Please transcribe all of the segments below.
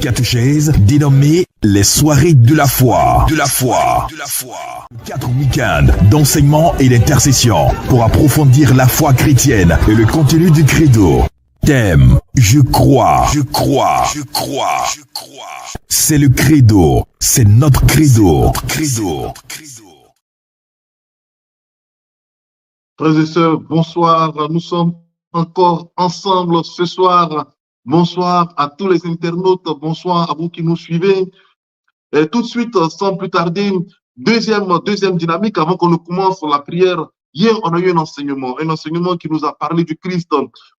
catéchèse dénommée les soirées de la foi. 4 week-ends d'enseignement et d'intercession pour approfondir la foi chrétienne et le contenu du credo. Thème, je crois. C'est le credo, c'est notre credo. Frères et sœurs, bonsoir. Nous sommes encore ensemble ce soir. Bonsoir à tous les internautes. Bonsoir à vous qui nous suivez. Et tout de suite, sans plus tarder, deuxième dynamique avant qu'on ne commence la prière. Hier, on a eu un enseignement qui nous a parlé du Christ.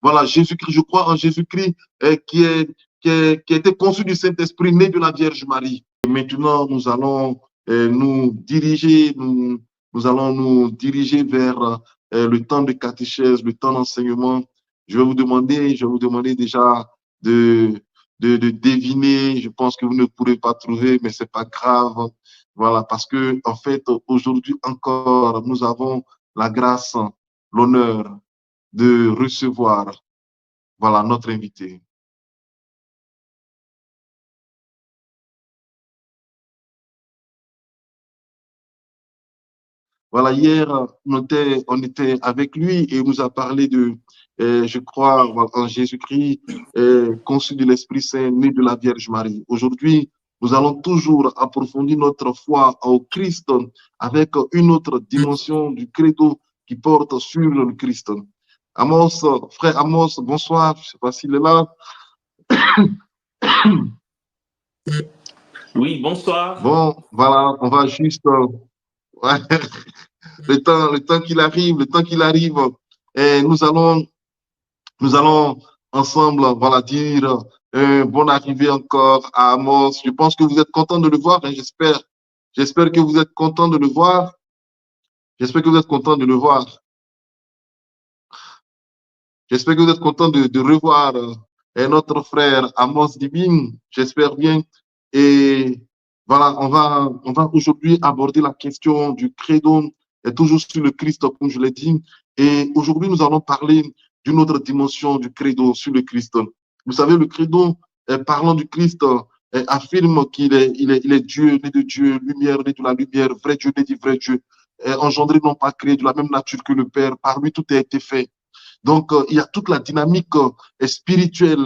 Voilà, Jésus-Christ, je crois en Jésus-Christ qui a été conçu du Saint-Esprit, né de la Vierge Marie. Et maintenant, nous allons nous diriger vers le temps de catéchèse, le temps d'enseignement. Je vais vous demander déjà de deviner. Je pense que vous ne pourrez pas trouver, mais c'est pas grave. Voilà, parce que en fait, aujourd'hui encore, nous avons la grâce, l'honneur de recevoir, voilà, notre invité. Voilà, hier, on était avec lui et il nous a parlé de, je crois, en Jésus-Christ, conçu de l'Esprit Saint, né de la Vierge Marie. Aujourd'hui, nous allons toujours approfondir notre foi au Christ avec une autre dimension du credo qui porte sur le Christ. Amos, frère Amos, bonsoir, je ne sais pas s'il est là. Oui, bonsoir. Bon, voilà, on va juste... ouais. Le temps qu'il arrive, et nous allons ensemble, voilà, dire bonne arrivée encore à Amos. Je pense que vous êtes content de le voir, hein, j'espère que vous êtes content de le voir. J'espère que vous êtes content de le voir. J'espère que vous êtes content de revoir notre frère Amos Divine. J'espère bien. Et voilà, on va aujourd'hui aborder la question du credo, et toujours sur le Christ, comme je l'ai dit. Et aujourd'hui, nous allons parler d'une autre dimension du credo sur le Christ. Vous savez, le credo, parlant du Christ, affirme qu'il est Dieu, né de Dieu, lumière, né de la lumière, vrai Dieu, né du vrai Dieu, engendré, non pas créé, de la même nature que le Père. Par lui, tout a été fait. Donc, il y a toute la dynamique spirituelle,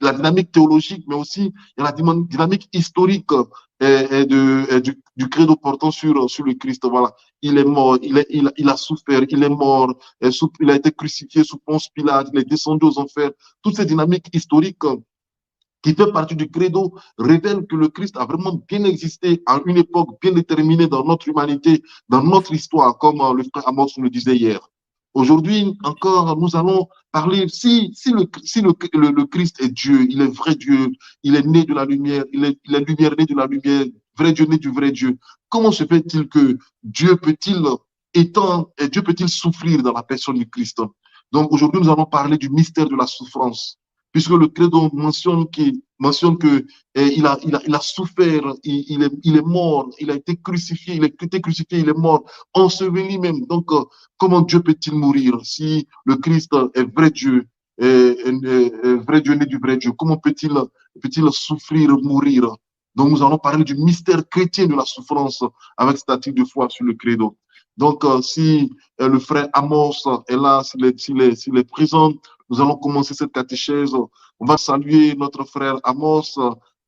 la dynamique théologique, mais aussi il y a la dynamique historique du credo portant sur le Christ. Voilà, il est mort, il a souffert, il est mort, il a été crucifié sous Ponce Pilate, il est descendu aux enfers. Toutes ces dynamiques historiques qui fait partie du credo révèlent que le Christ a vraiment bien existé à une époque bien déterminée dans notre humanité, dans notre histoire, comme le frère Amos nous le disait hier. Aujourd'hui encore, nous allons parler, si le Christ est Dieu, il est vrai Dieu, il est né de la lumière, il est lumière né de la lumière, vrai Dieu né du vrai Dieu, comment se fait-il que Dieu peut-il souffrir dans la personne du Christ? Donc aujourd'hui, nous allons parler du mystère de la souffrance, puisque le credo mentionne que il a souffert, il est mort, il a été crucifié, il est mort, enseveli même. Donc, comment Dieu peut-il mourir si le Christ est vrai Dieu, vrai Dieu né du vrai Dieu? Comment peut-il souffrir, mourir? Donc, nous allons parler du mystère chrétien de la souffrance avec cet article de foi sur le credo. Donc, si le frère Amos est là, s'il est présent, nous allons commencer cette catéchèse. On va saluer notre frère Amos.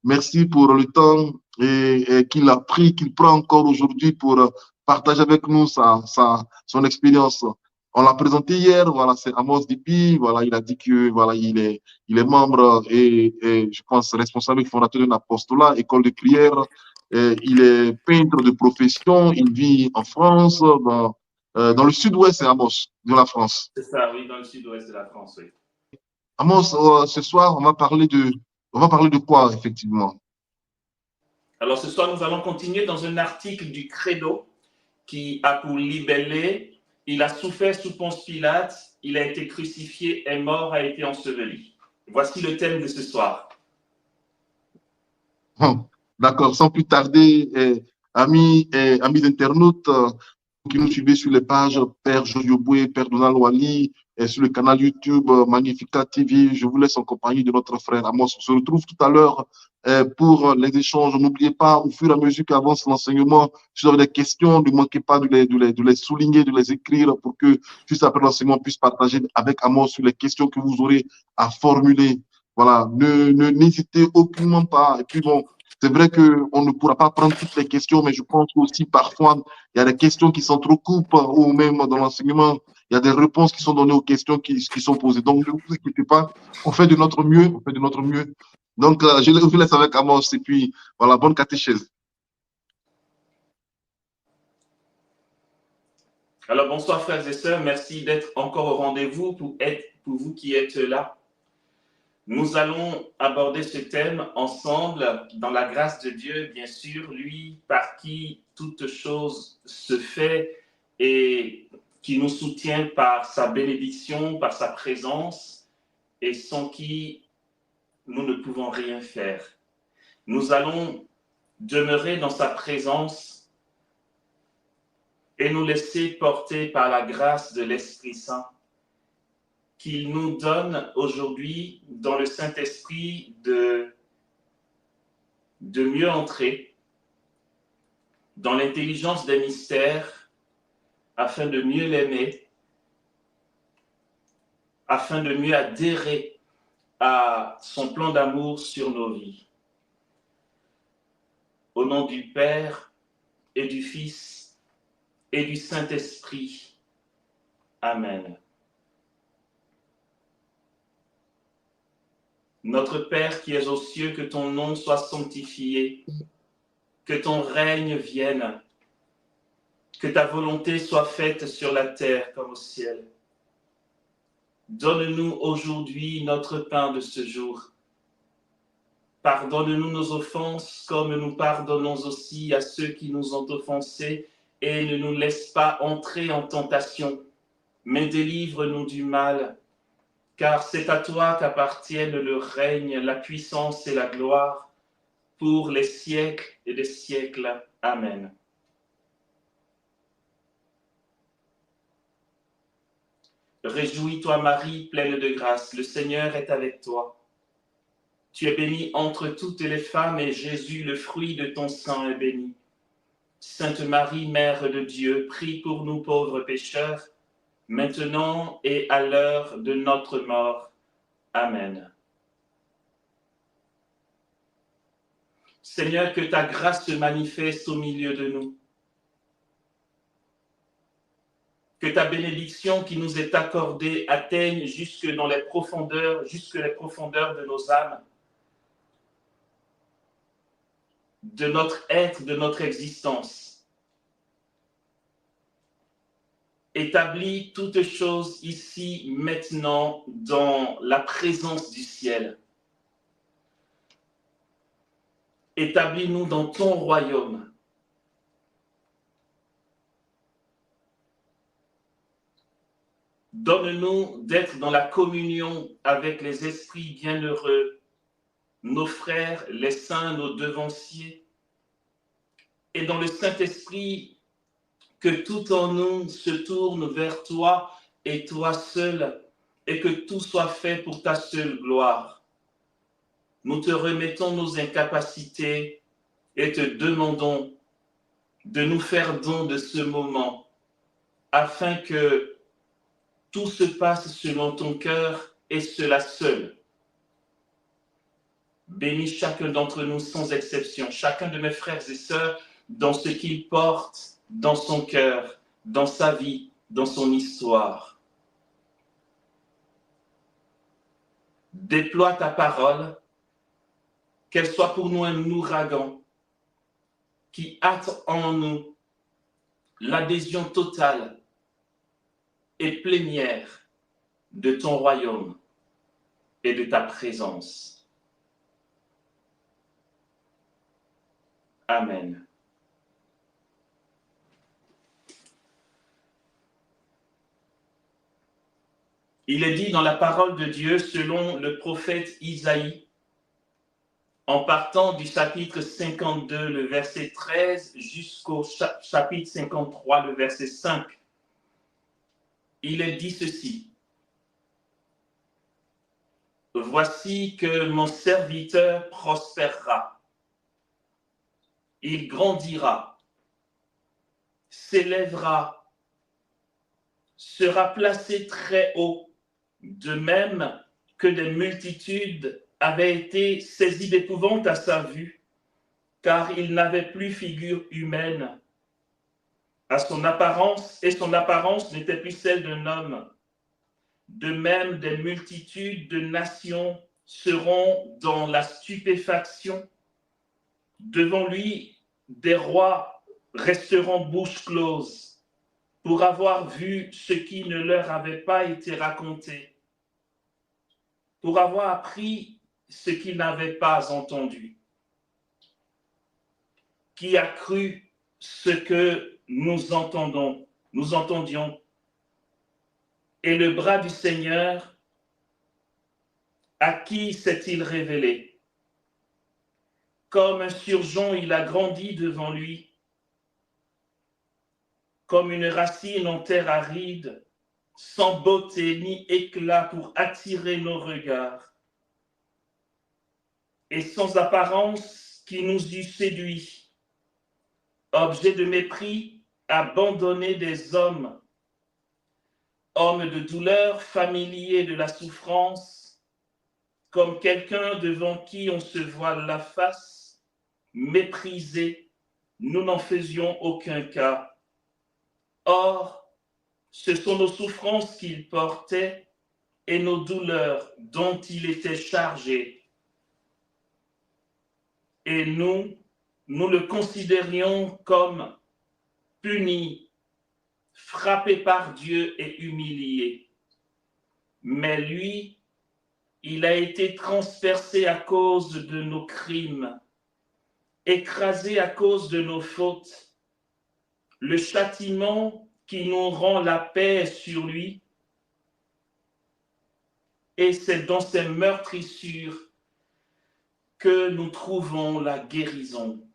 Merci pour le temps qu'il prend encore aujourd'hui pour partager avec nous son expérience. On l'a présenté hier, voilà, c'est Amos Dipi, voilà, il a dit que voilà, il est membre et je pense responsable et fondateur d'un apostolat, école de prière. Il est peintre de profession, il vit en France, dans le sud-ouest, c'est Amos, de la France. C'est ça, oui, dans le sud-ouest de la France, oui. Amos, ce soir, on va parler de quoi, effectivement? Alors, ce soir, nous allons continuer dans un article du Credo qui a pour libellé « Il a souffert sous Ponce Pilate, il a été crucifié, est mort, a été enseveli ». Voici le thème de ce soir. D'accord, sans plus tarder, amis internautes, qui nous suivez sur les pages Père Joyoboué, Père Donald Wali, et sur le canal YouTube Magnificat TV. Je vous laisse en compagnie de notre frère Amos. On se retrouve tout à l'heure pour les échanges. N'oubliez pas, au fur et à mesure qu'avance l'enseignement, si vous avez des questions, ne manquez pas de les souligner, de les écrire pour que, juste après l'enseignement, on puisse partager avec Amos sur les questions que vous aurez à formuler. Voilà, n'hésitez aucunement pas. Et puis bon, c'est vrai qu'on ne pourra pas prendre toutes les questions, mais je pense aussi parfois, il y a des questions qui s'entrecoupent ou même dans l'enseignement, il y a des réponses qui sont données aux questions qui sont posées. Donc, ne vous inquiétez pas, on fait de notre mieux, on fait de notre mieux. Donc, je vous laisse avec Amos et puis, voilà, bonne catéchèse. Alors, bonsoir frères et sœurs, merci d'être encore au rendez-vous pour vous qui êtes là. Nous allons aborder ce thème ensemble dans la grâce de Dieu, bien sûr, lui par qui toute chose se fait et qui nous soutient par sa bénédiction, par sa présence et sans qui nous ne pouvons rien faire. Nous allons demeurer dans sa présence et nous laisser porter par la grâce de l'Esprit Saint qu'il nous donne aujourd'hui dans le Saint-Esprit de mieux entrer dans l'intelligence des mystères afin de mieux l'aimer, afin de mieux adhérer à son plan d'amour sur nos vies. Au nom du Père et du Fils et du Saint-Esprit. Amen. Notre Père qui es aux cieux, que ton nom soit sanctifié, que ton règne vienne, que ta volonté soit faite sur la terre comme au ciel. Donne-nous aujourd'hui notre pain de ce jour. Pardonne-nous nos offenses comme nous pardonnons aussi à ceux qui nous ont offensés et ne nous laisse pas entrer en tentation, mais délivre-nous du mal. Car c'est à toi qu'appartiennent le règne, la puissance et la gloire pour les siècles et des siècles. Amen. Réjouis-toi Marie, pleine de grâce, le Seigneur est avec toi. Tu es bénie entre toutes les femmes et Jésus, le fruit de ton sein, est béni. Sainte Marie, Mère de Dieu, prie pour nous pauvres pécheurs, maintenant et à l'heure de notre mort. Amen. Seigneur, que ta grâce se manifeste au milieu de nous. Que ta bénédiction qui nous est accordée atteigne jusque les profondeurs de nos âmes, de notre être, de notre existence. Établis toutes choses ici, maintenant, dans la présence du ciel. Établis-nous dans ton royaume. Donne-nous d'être dans la communion avec les esprits bienheureux, nos frères, les saints, nos devanciers, et dans le Saint-Esprit, que tout en nous se tourne vers toi et toi seul, et que tout soit fait pour ta seule gloire. Nous te remettons nos incapacités et te demandons de nous faire don de ce moment, afin que tout se passe selon ton cœur et cela seul. Bénis chacun d'entre nous sans exception, chacun de mes frères et sœurs dans ce qu'il porte dans son cœur, dans sa vie, dans son histoire. Déploie ta parole, qu'elle soit pour nous un ouragan qui hâte en nous l'adhésion totale et plénière de ton royaume et de ta présence. Amen. Il est dit dans la parole de Dieu, selon le prophète Isaïe, en partant du chapitre 52, le verset 13, jusqu'au chapitre 53, le verset 5. Il est dit ceci. Voici que mon serviteur prospérera. Il grandira, s'élèvera, sera placé très haut, de même que des multitudes avaient été saisies d'épouvante à sa vue, car il n'avait plus figure humaine à son apparence, et son apparence n'était plus celle d'un homme. De même, des multitudes de nations seront dans la stupéfaction. Devant lui, des rois resteront bouche close pour avoir vu ce qui ne leur avait pas été raconté, pour avoir appris ce qu'ils n'avaient pas entendu. Qui a cru ce que nous entendions, et le bras du Seigneur, à qui s'est-il révélé? Comme un surgeon, il a grandi devant lui, comme une racine en terre aride, sans beauté ni éclat pour attirer nos regards, et sans apparence qui nous eût séduits, objet de mépris, abandonné des hommes, homme de douleur, familier de la souffrance, comme quelqu'un devant qui on se voile la face, méprisé, nous n'en faisions aucun cas. Or, ce sont nos souffrances qu'il portait et nos douleurs dont il était chargé. Et nous le considérions comme puni, frappé par Dieu et humilié. Mais lui, il a été transpercé à cause de nos crimes, écrasé à cause de nos fautes. Le châtiment qui nous rend la paix est sur lui, et c'est dans ses meurtrissures que nous trouvons la guérison.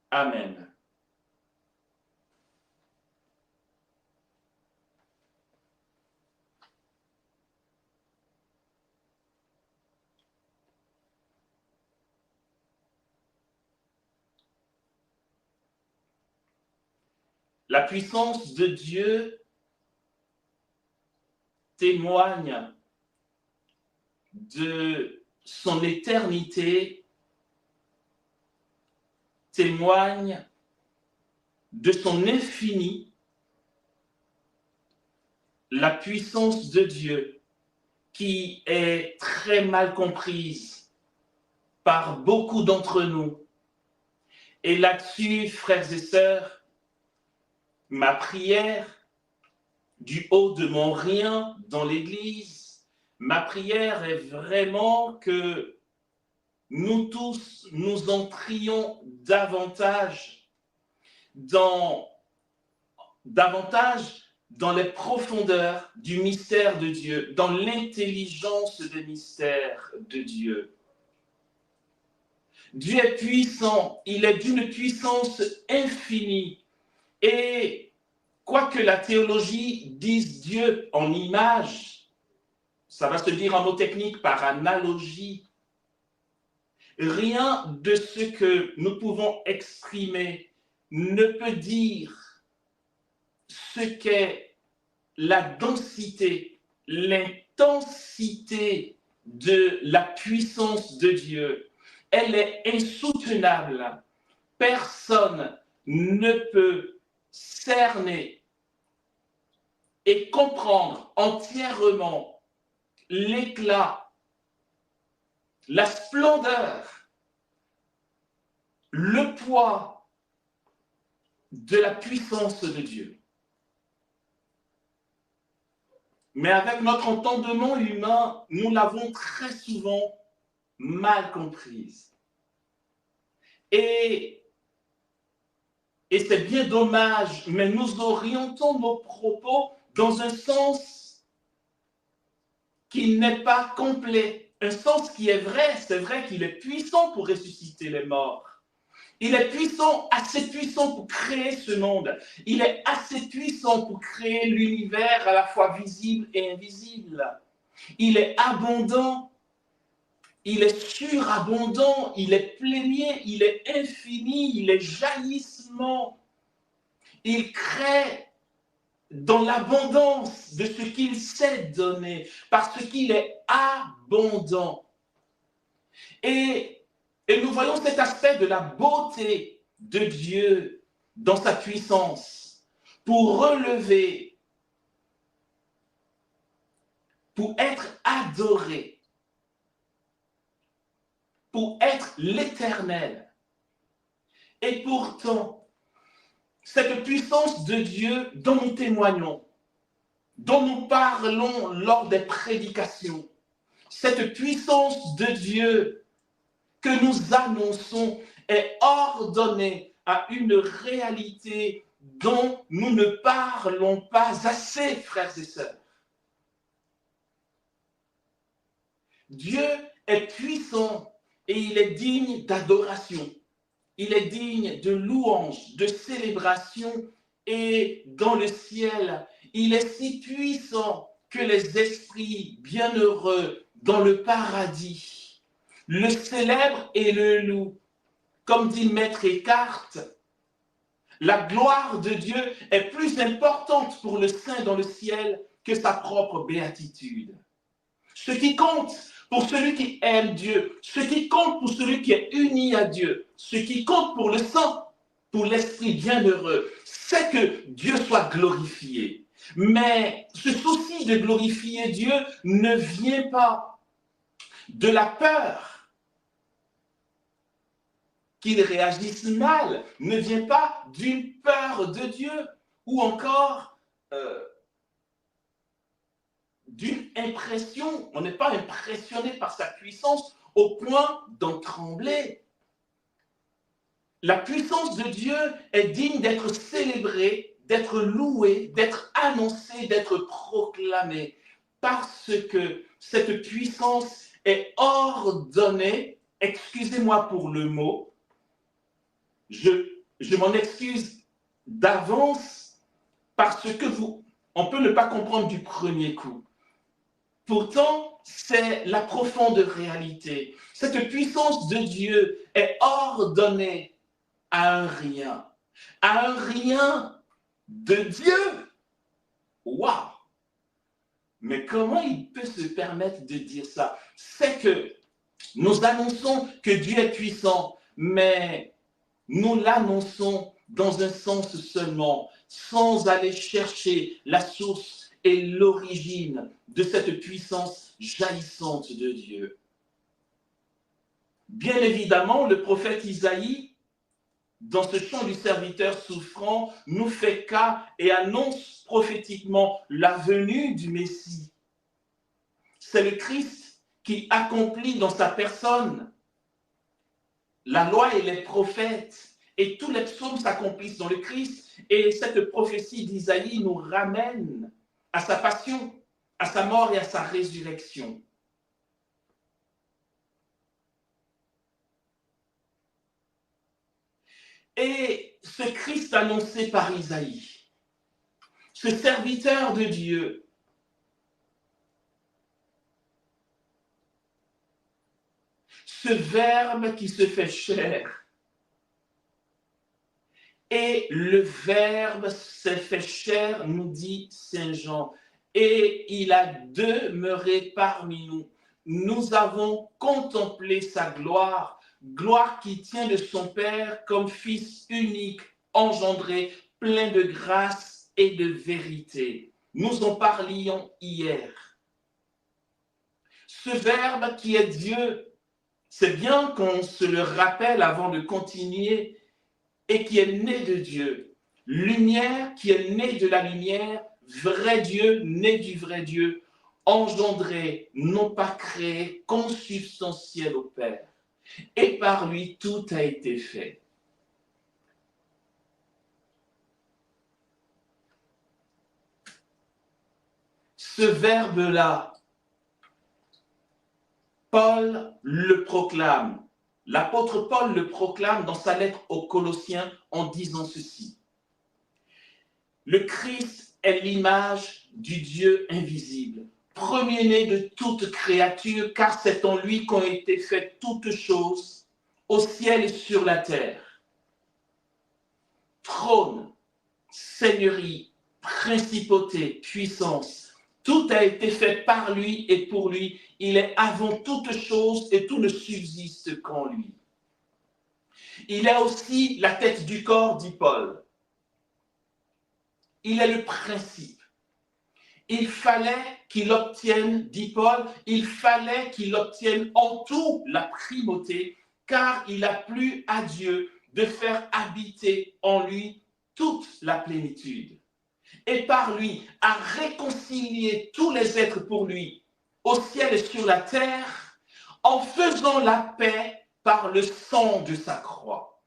Amen. La puissance de Dieu témoigne de son éternité, témoigne de son infini. La puissance de Dieu qui est très mal comprise par beaucoup d'entre nous. Et là-dessus, frères et sœurs, ma prière du haut de mon rien dans l'Église, ma prière est vraiment que nous tous, nous entrions davantage dans les profondeurs du mystère de Dieu, dans l'intelligence des mystères de Dieu. Dieu est puissant, il est d'une puissance infinie. Et quoique la théologie dise Dieu en image, ça va se dire en mots techniques par analogie, rien de ce que nous pouvons exprimer ne peut dire ce qu'est la densité, l'intensité de la puissance de Dieu. Elle est insoutenable. Personne ne peut cerner et comprendre entièrement l'éclat, la splendeur, le poids de la puissance de Dieu. Mais avec notre entendement humain, nous l'avons très souvent mal comprise. Et c'est bien dommage, mais nous orientons nos propos dans un sens qu'il n'est pas complet. Un sens qui est vrai, c'est vrai qu'il est puissant pour ressusciter les morts. Il est puissant, assez puissant pour créer ce monde. Il est assez puissant pour créer l'univers à la fois visible et invisible. Il est abondant, il est surabondant, il est plénier, il est infini, il est jaillissement. Il crée dans l'abondance de ce qu'il sait donner, parce qu'il est abondant. Et nous voyons cet aspect de la beauté de Dieu dans sa puissance pour relever, pour être adoré, pour être l'Éternel. Et pourtant, cette puissance de Dieu dont nous témoignons, dont nous parlons lors des prédications, cette puissance de Dieu que nous annonçons est ordonnée à une réalité dont nous ne parlons pas assez, frères et sœurs. Dieu est puissant et il est digne d'adoration. Il est digne de louange, de célébration, et dans le ciel, il est si puissant que les esprits bienheureux dans le paradis le célèbrent et le louent. Comme dit Maître Eckhart, la gloire de Dieu est plus importante pour le saint dans le ciel que sa propre béatitude. Ce qui compte pour celui qui aime Dieu, ce qui compte pour celui qui est uni à Dieu, ce qui compte pour le saint, pour l'esprit bienheureux, c'est que Dieu soit glorifié. Mais ce souci de glorifier Dieu ne vient pas de la peur qu'il réagisse mal, ne vient pas d'une peur de Dieu ou encore d'une impression. On n'est pas impressionné par sa puissance au point d'en trembler. La puissance de Dieu est digne d'être célébrée, d'être louée, d'être annoncée, d'être proclamée, parce que cette puissance est ordonnée, excusez-moi pour le mot, je m'en excuse d'avance, parce que on peut ne pas comprendre du premier coup. Pourtant, c'est la profonde réalité. Cette puissance de Dieu est ordonnée à un rien de Dieu. Waouh! Mais comment il peut se permettre de dire ça? C'est que nous annonçons que Dieu est puissant, mais nous l'annonçons dans un sens seulement, sans aller chercher la source et l'origine de cette puissance jaillissante de Dieu. Bien évidemment, le prophète Isaïe, dans ce chant du serviteur souffrant, nous fait cas et annonce prophétiquement la venue du Messie. C'est le Christ qui accomplit dans sa personne la loi et les prophètes, et tous les psaumes s'accomplissent dans le Christ, et cette prophétie d'Isaïe nous ramène à sa passion, à sa mort et à sa résurrection. Et ce Christ annoncé par Isaïe, ce serviteur de Dieu, ce Verbe qui se fait chair, et le Verbe s'est fait chair, nous dit Saint Jean, et il a demeuré parmi nous. Nous avons contemplé sa gloire, gloire qui tient de son Père comme Fils unique, engendré, plein de grâce et de vérité. Nous en parlions hier. Ce Verbe qui est Dieu, c'est bien qu'on se le rappelle avant de continuer, et qui est né de Dieu. Lumière qui est née de la lumière, vrai Dieu, né du vrai Dieu, engendré, non pas créé, consubstantiel au Père. Et par lui, tout a été fait. Ce Verbe-là, Paul le proclame. L'apôtre Paul le proclame dans sa lettre aux Colossiens en disant ceci. Le Christ est l'image du Dieu invisible, premier-né de toute créature, car c'est en lui qu'ont été faites toutes choses, au ciel et sur la terre. Trône, seigneurie, principauté, puissance, tout a été fait par lui et pour lui. Il est avant toutes choses et tout ne subsiste qu'en lui. Il est aussi la tête du corps, dit Paul. Il est le principe. Il fallait qu'il obtienne, dit Paul, il fallait qu'il obtienne en tout la primauté, car il a plu à Dieu de faire habiter en lui toute la plénitude. Et par lui, à réconcilier tous les êtres pour lui, au ciel et sur la terre, en faisant la paix par le sang de sa croix.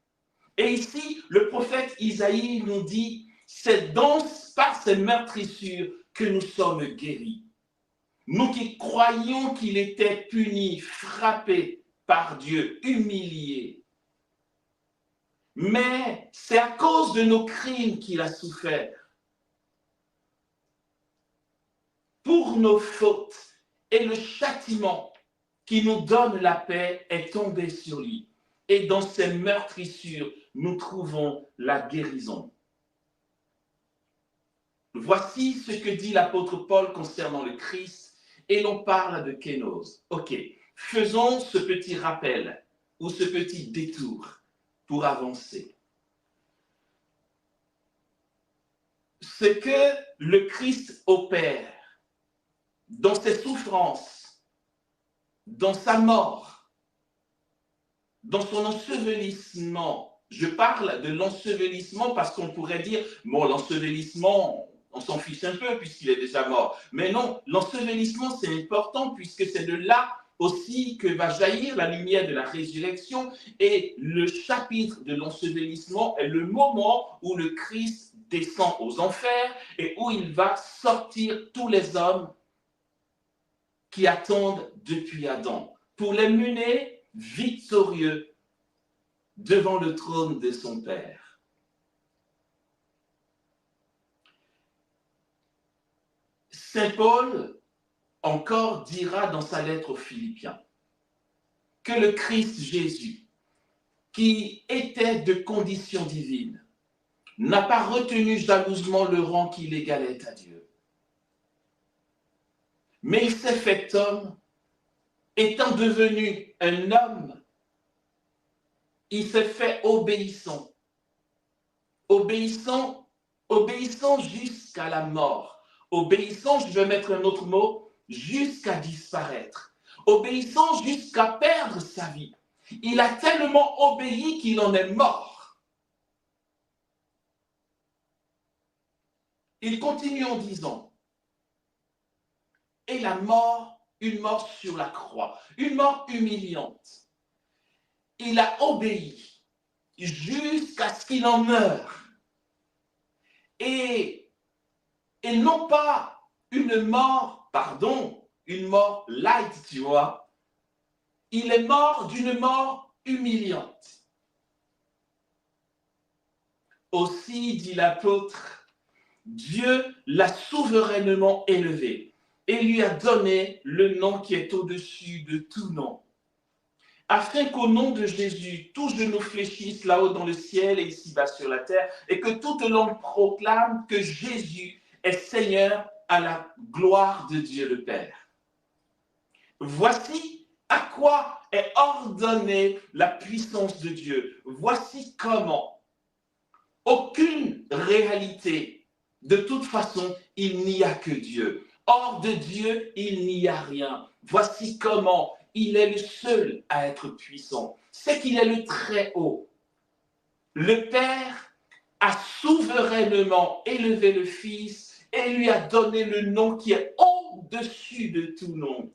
Et ici, le prophète Isaïe nous dit, c'est par ces meurtrissures que nous sommes guéris. Nous qui croyions qu'il était puni, frappé par Dieu, humilié. Mais c'est à cause de nos crimes qu'il a souffert. Pour nos fautes, et le châtiment qui nous donne la paix est tombé sur lui. Et dans ces meurtrissures, nous trouvons la guérison. Voici ce que dit l'apôtre Paul concernant le Christ, et l'on parle de kénose. Ok, faisons ce petit rappel, ou ce petit détour, pour avancer. Ce que le Christ opère dans ses souffrances, dans sa mort, dans son ensevelissement. Je parle de l'ensevelissement parce qu'on pourrait dire, bon, l'ensevelissement, on s'en fiche un peu puisqu'il est déjà mort. Mais non, l'ensevelissement, c'est important puisque c'est de là aussi que va jaillir la lumière de la résurrection. Et le chapitre de l'ensevelissement est le moment où le Christ descend aux enfers et où il va sortir tous les hommes qui attendent depuis Adam, pour les mener victorieux devant le trône de son Père. Saint Paul encore dira dans sa lettre aux Philippiens que le Christ Jésus, qui était de condition divine, n'a pas retenu jalousement le rang qui l'égalait à Dieu. Mais il s'est fait homme, étant devenu un homme, il s'est fait obéissant. Obéissant jusqu'à la mort. Obéissant, je vais mettre un autre mot, jusqu'à disparaître. Obéissant jusqu'à perdre sa vie. Il a tellement obéi qu'il en est mort. Il continue en disant, et la mort, une mort sur la croix, une mort humiliante. Il a obéi jusqu'à ce qu'il en meure. Et non pas une mort light, tu vois. Il est mort d'une mort humiliante. Aussi, dit l'apôtre, Dieu l'a souverainement élevé et lui a donné le nom qui est au-dessus de tout nom, afin qu'au nom de Jésus, tout genou fléchisse là-haut dans le ciel et ici-bas sur la terre, et que toute langue proclame que Jésus est Seigneur à la gloire de Dieu le Père. Voici à quoi est ordonnée la puissance de Dieu. Voici comment. Aucune réalité. De toute façon, il n'y a que Dieu. Hors de Dieu, il n'y a rien. Voici comment il est le seul à être puissant. C'est qu'il est le Très-Haut. Le Père a souverainement élevé le Fils et lui a donné le nom qui est au-dessus de tout nom.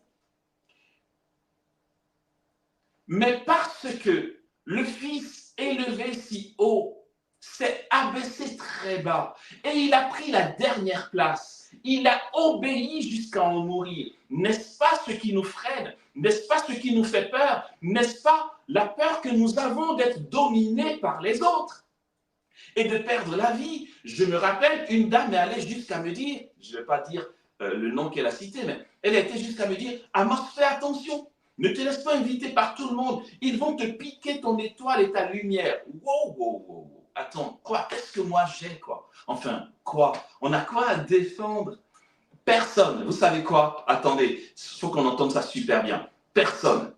Mais parce que le Fils élevé si haut s'est abaissé très bas et il a pris la dernière place, il a obéi jusqu'à en mourir. N'est-ce pas ce qui nous freine? N'est-ce pas ce qui nous fait peur? N'est-ce pas la peur que nous avons d'être dominés par les autres et de perdre la vie? Je me rappelle, une dame est allée jusqu'à me dire, je ne vais pas dire le nom qu'elle a cité, mais elle était jusqu'à me dire, Amos, fais attention, ne te laisse pas inviter par tout le monde, ils vont te piquer ton étoile et ta lumière. Wow, wow, wow. Attends, quoi? Qu'est-ce que moi j'ai, quoi? Enfin, quoi? On a quoi à défendre? Personne. Vous savez quoi? Attendez, il faut qu'on entende ça super bien. Personne.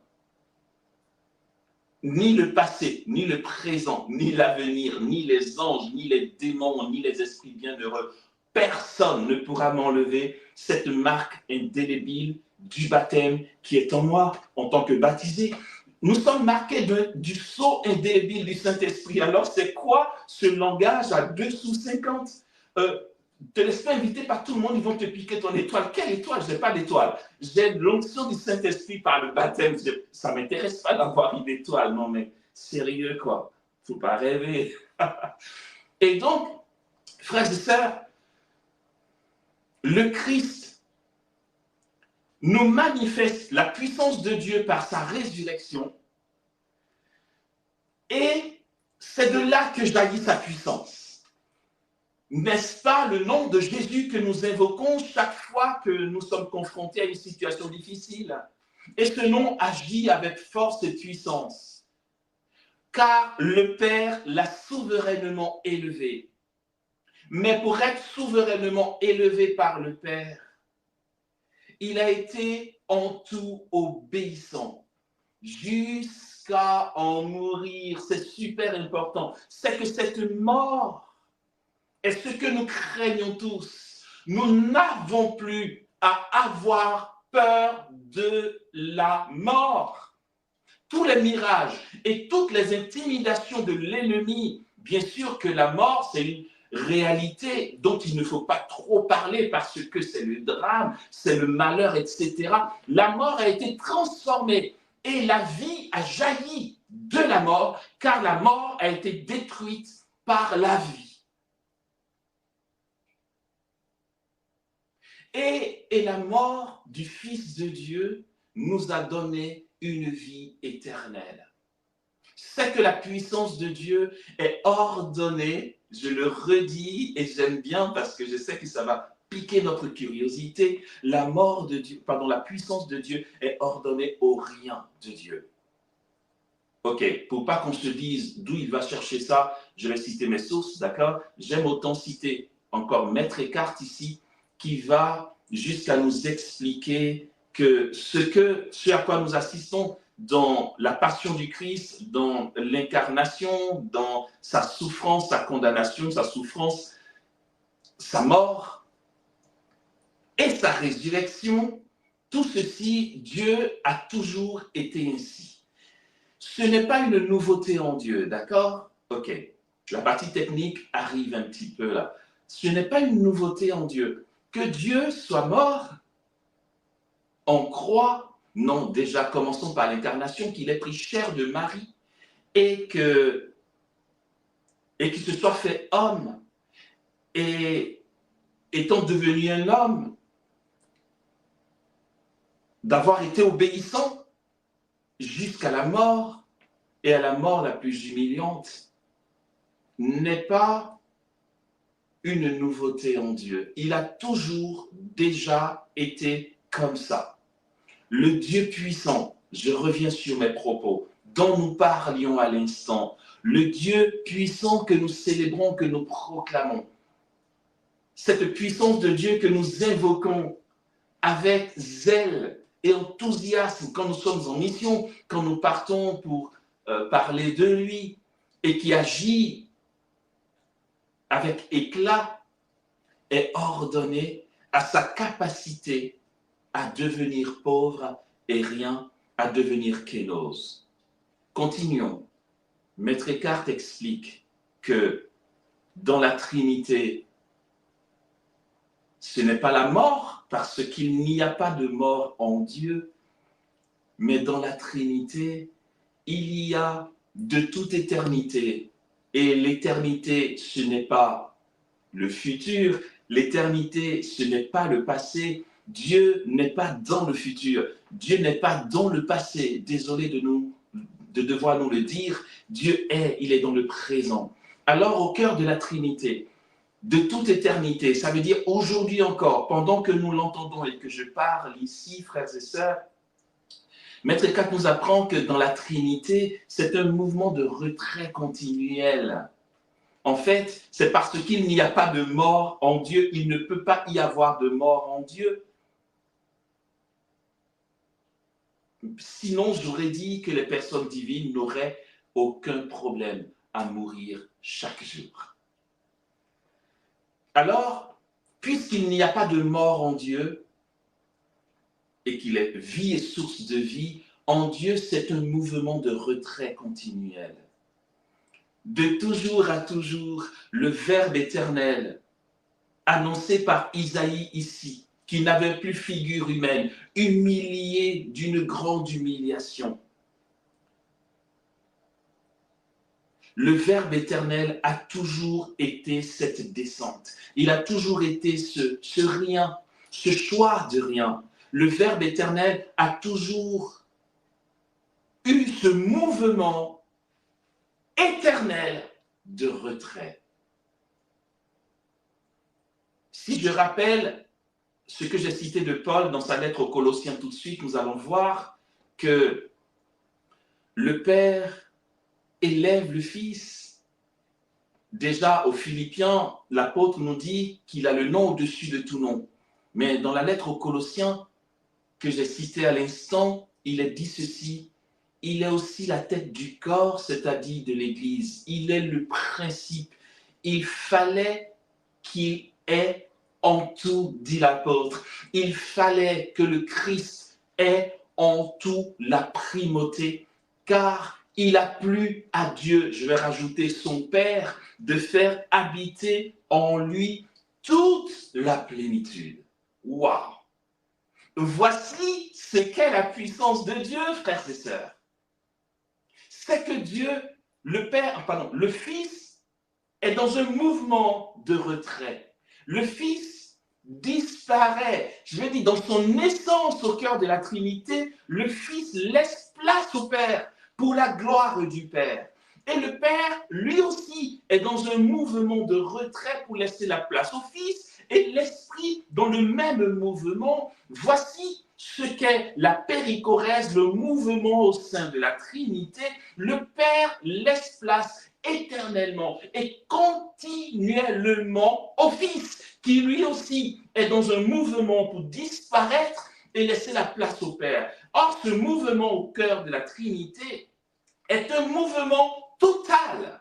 Ni le passé, ni le présent, ni l'avenir, ni les anges, ni les démons, ni les esprits bienheureux. Personne ne pourra m'enlever cette marque indélébile du baptême qui est en moi en tant que baptisé. Nous sommes marqués du sceau indélébile du Saint-Esprit. Alors, c'est quoi ce langage à 2 sous 50? Te laisse pas inviter par tout le monde, ils vont te piquer ton étoile. Quelle étoile? Je n'ai pas d'étoile. J'ai l'onction du Saint-Esprit par le baptême. Ça ne m'intéresse pas d'avoir une étoile. Non, mais sérieux, quoi. Il ne faut pas rêver. Et donc, frères et sœurs, le Christ nous manifeste la puissance de Dieu par sa résurrection. Et c'est de là que jaillit sa puissance. N'est-ce pas le nom de Jésus que nous invoquons chaque fois que nous sommes confrontés à une situation difficile? Et ce nom agit avec force et puissance, car le Père l'a souverainement élevé. Mais pour être souverainement élevé par le Père, il a été en tout obéissant, jusqu'à en mourir. C'est super important. C'est que cette mort est ce que nous craignons tous. Nous n'avons plus à avoir peur de la mort. Tous les mirages et toutes les intimidations de l'ennemi, bien sûr que la mort, c'est une réalité dont il ne faut pas trop parler parce que c'est le drame, c'est le malheur, etc. La mort a été transformée et la vie a jailli de la mort, car la mort a été détruite par la vie. Et la mort du Fils de Dieu nous a donné une vie éternelle. C'est que la puissance de Dieu est ordonnée, je le redis et j'aime bien parce que je sais que ça va piquer notre curiosité. La puissance de Dieu est ordonnée au rien de Dieu. Ok, pour pas qu'on se dise d'où il va chercher ça, je vais citer mes sources, d'accord? J'aime autant citer encore Maître Eckhart ici, qui va jusqu'à nous expliquer que ce à quoi nous assistons dans la passion du Christ, dans l'incarnation, dans sa souffrance, sa condamnation, sa souffrance, sa mort et sa résurrection, tout ceci, Dieu a toujours été ainsi. Ce n'est pas une nouveauté en Dieu, d'accord? Ok, la partie technique arrive un petit peu là. Ce n'est pas une nouveauté en Dieu. Que Dieu soit mort, on croit, non, déjà commençons par l'incarnation, qu'il ait pris chair de Marie et qu'il se soit fait homme. Et étant devenu un homme, d'avoir été obéissant jusqu'à la mort et à la mort la plus humiliante, n'est pas une nouveauté en Dieu. Il a toujours déjà été comme ça. Le Dieu puissant, je reviens sur mes propos, dont nous parlions à l'instant, le Dieu puissant que nous célébrons, que nous proclamons, cette puissance de Dieu que nous invoquons avec zèle et enthousiasme quand nous sommes en mission, quand nous partons pour parler de lui et qui agit avec éclat, est ordonné à sa capacité à devenir pauvre et rien, à devenir kénos. Continuons. Maître Eckhart explique que dans la Trinité, ce n'est pas la mort, parce qu'il n'y a pas de mort en Dieu, mais dans la Trinité, il y a de toute éternité. Et l'éternité, ce n'est pas le futur, l'éternité, ce n'est pas le passé, Dieu n'est pas dans le futur. Dieu n'est pas dans le passé. Désolé de devoir nous le dire. Dieu est, il est dans le présent. Alors, au cœur de la Trinité, de toute éternité, ça veut dire aujourd'hui encore, pendant que nous l'entendons et que je parle ici, frères et sœurs, Maître Eckhart nous apprend que dans la Trinité, c'est un mouvement de retrait continuel. En fait, c'est parce qu'il n'y a pas de mort en Dieu, il ne peut pas y avoir de mort en Dieu. Sinon, j'aurais dit que les personnes divines n'auraient aucun problème à mourir chaque jour. Alors, puisqu'il n'y a pas de mort en Dieu et qu'il est vie et source de vie, en Dieu, c'est un mouvement de retrait continuel. De toujours à toujours, le Verbe éternel, annoncé par Isaïe ici, qui n'avait plus figure humaine, humilié d'une grande humiliation. Le Verbe éternel a toujours été cette descente. Il a toujours été ce rien, ce choix de rien. Le Verbe éternel a toujours eu ce mouvement éternel de retrait. Si je rappelle ce que j'ai cité de Paul dans sa lettre aux Colossiens tout de suite, nous allons voir que le Père élève le Fils. Déjà aux Philippiens, l'apôtre nous dit qu'il a le nom au-dessus de tout nom. Mais dans la lettre aux Colossiens que j'ai citée à l'instant, il est dit ceci: il est aussi la tête du corps, c'est-à-dire de l'Église. Il est le principe. Il fallait qu'il ait en tout, dit l'apôtre. Il fallait que le Christ ait en tout la primauté, car il a plu à Dieu, je vais rajouter son Père, de faire habiter en lui toute la plénitude. Waouh! Voici ce qu'est la puissance de Dieu, frères et sœurs. C'est que Dieu, le Fils, est dans un mouvement de retrait. Le Fils disparaît. Je veux dire, dans son essence au cœur de la Trinité, le Fils laisse place au Père pour la gloire du Père. Et le Père, lui aussi, est dans un mouvement de retrait pour laisser la place au Fils. Et l'Esprit, dans le même mouvement, voici ce qu'est la périchorèse, le mouvement au sein de la Trinité. Le Père laisse place éternellement et continuellement au Fils, qui lui aussi est dans un mouvement pour disparaître et laisser la place au Père. Or, ce mouvement au cœur de la Trinité est un mouvement total.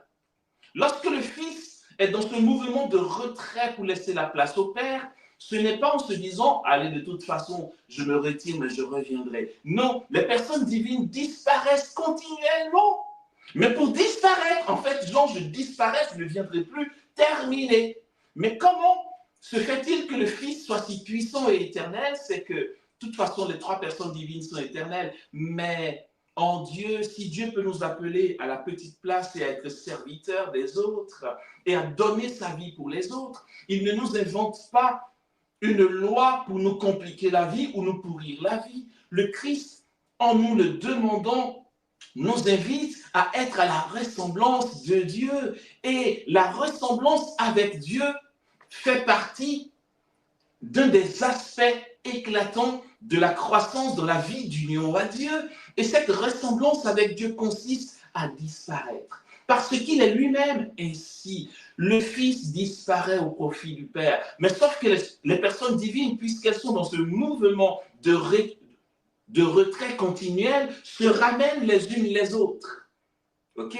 Lorsque le Fils est dans ce mouvement de retrait pour laisser la place au Père, ce n'est pas en se disant « allez, de toute façon, je me retire, mais je reviendrai ». Non, les personnes divines disparaissent continuellement. Mais pour disparaître, en fait, genre, je disparais, je ne viendrai plus, terminé. Mais comment se fait-il que le Fils soit si puissant et éternel? C'est que, de toute façon, les trois personnes divines sont éternelles, mais en Dieu, si Dieu peut nous appeler à la petite place et à être serviteurs des autres et à donner sa vie pour les autres, il ne nous invente pas une loi pour nous compliquer la vie ou nous pourrir la vie. Le Christ, en nous le demandant, nous invite à être à la ressemblance de Dieu. Et la ressemblance avec Dieu fait partie d'un des aspects éclatants de la croissance dans la vie d'union à Dieu. Et cette ressemblance avec Dieu consiste à disparaître. Parce qu'il est lui-même ainsi. Le Fils disparaît au profit du Père. Mais sauf que les personnes divines, puisqu'elles sont dans ce mouvement de retrait continuel, se ramènent les unes les autres. Ok?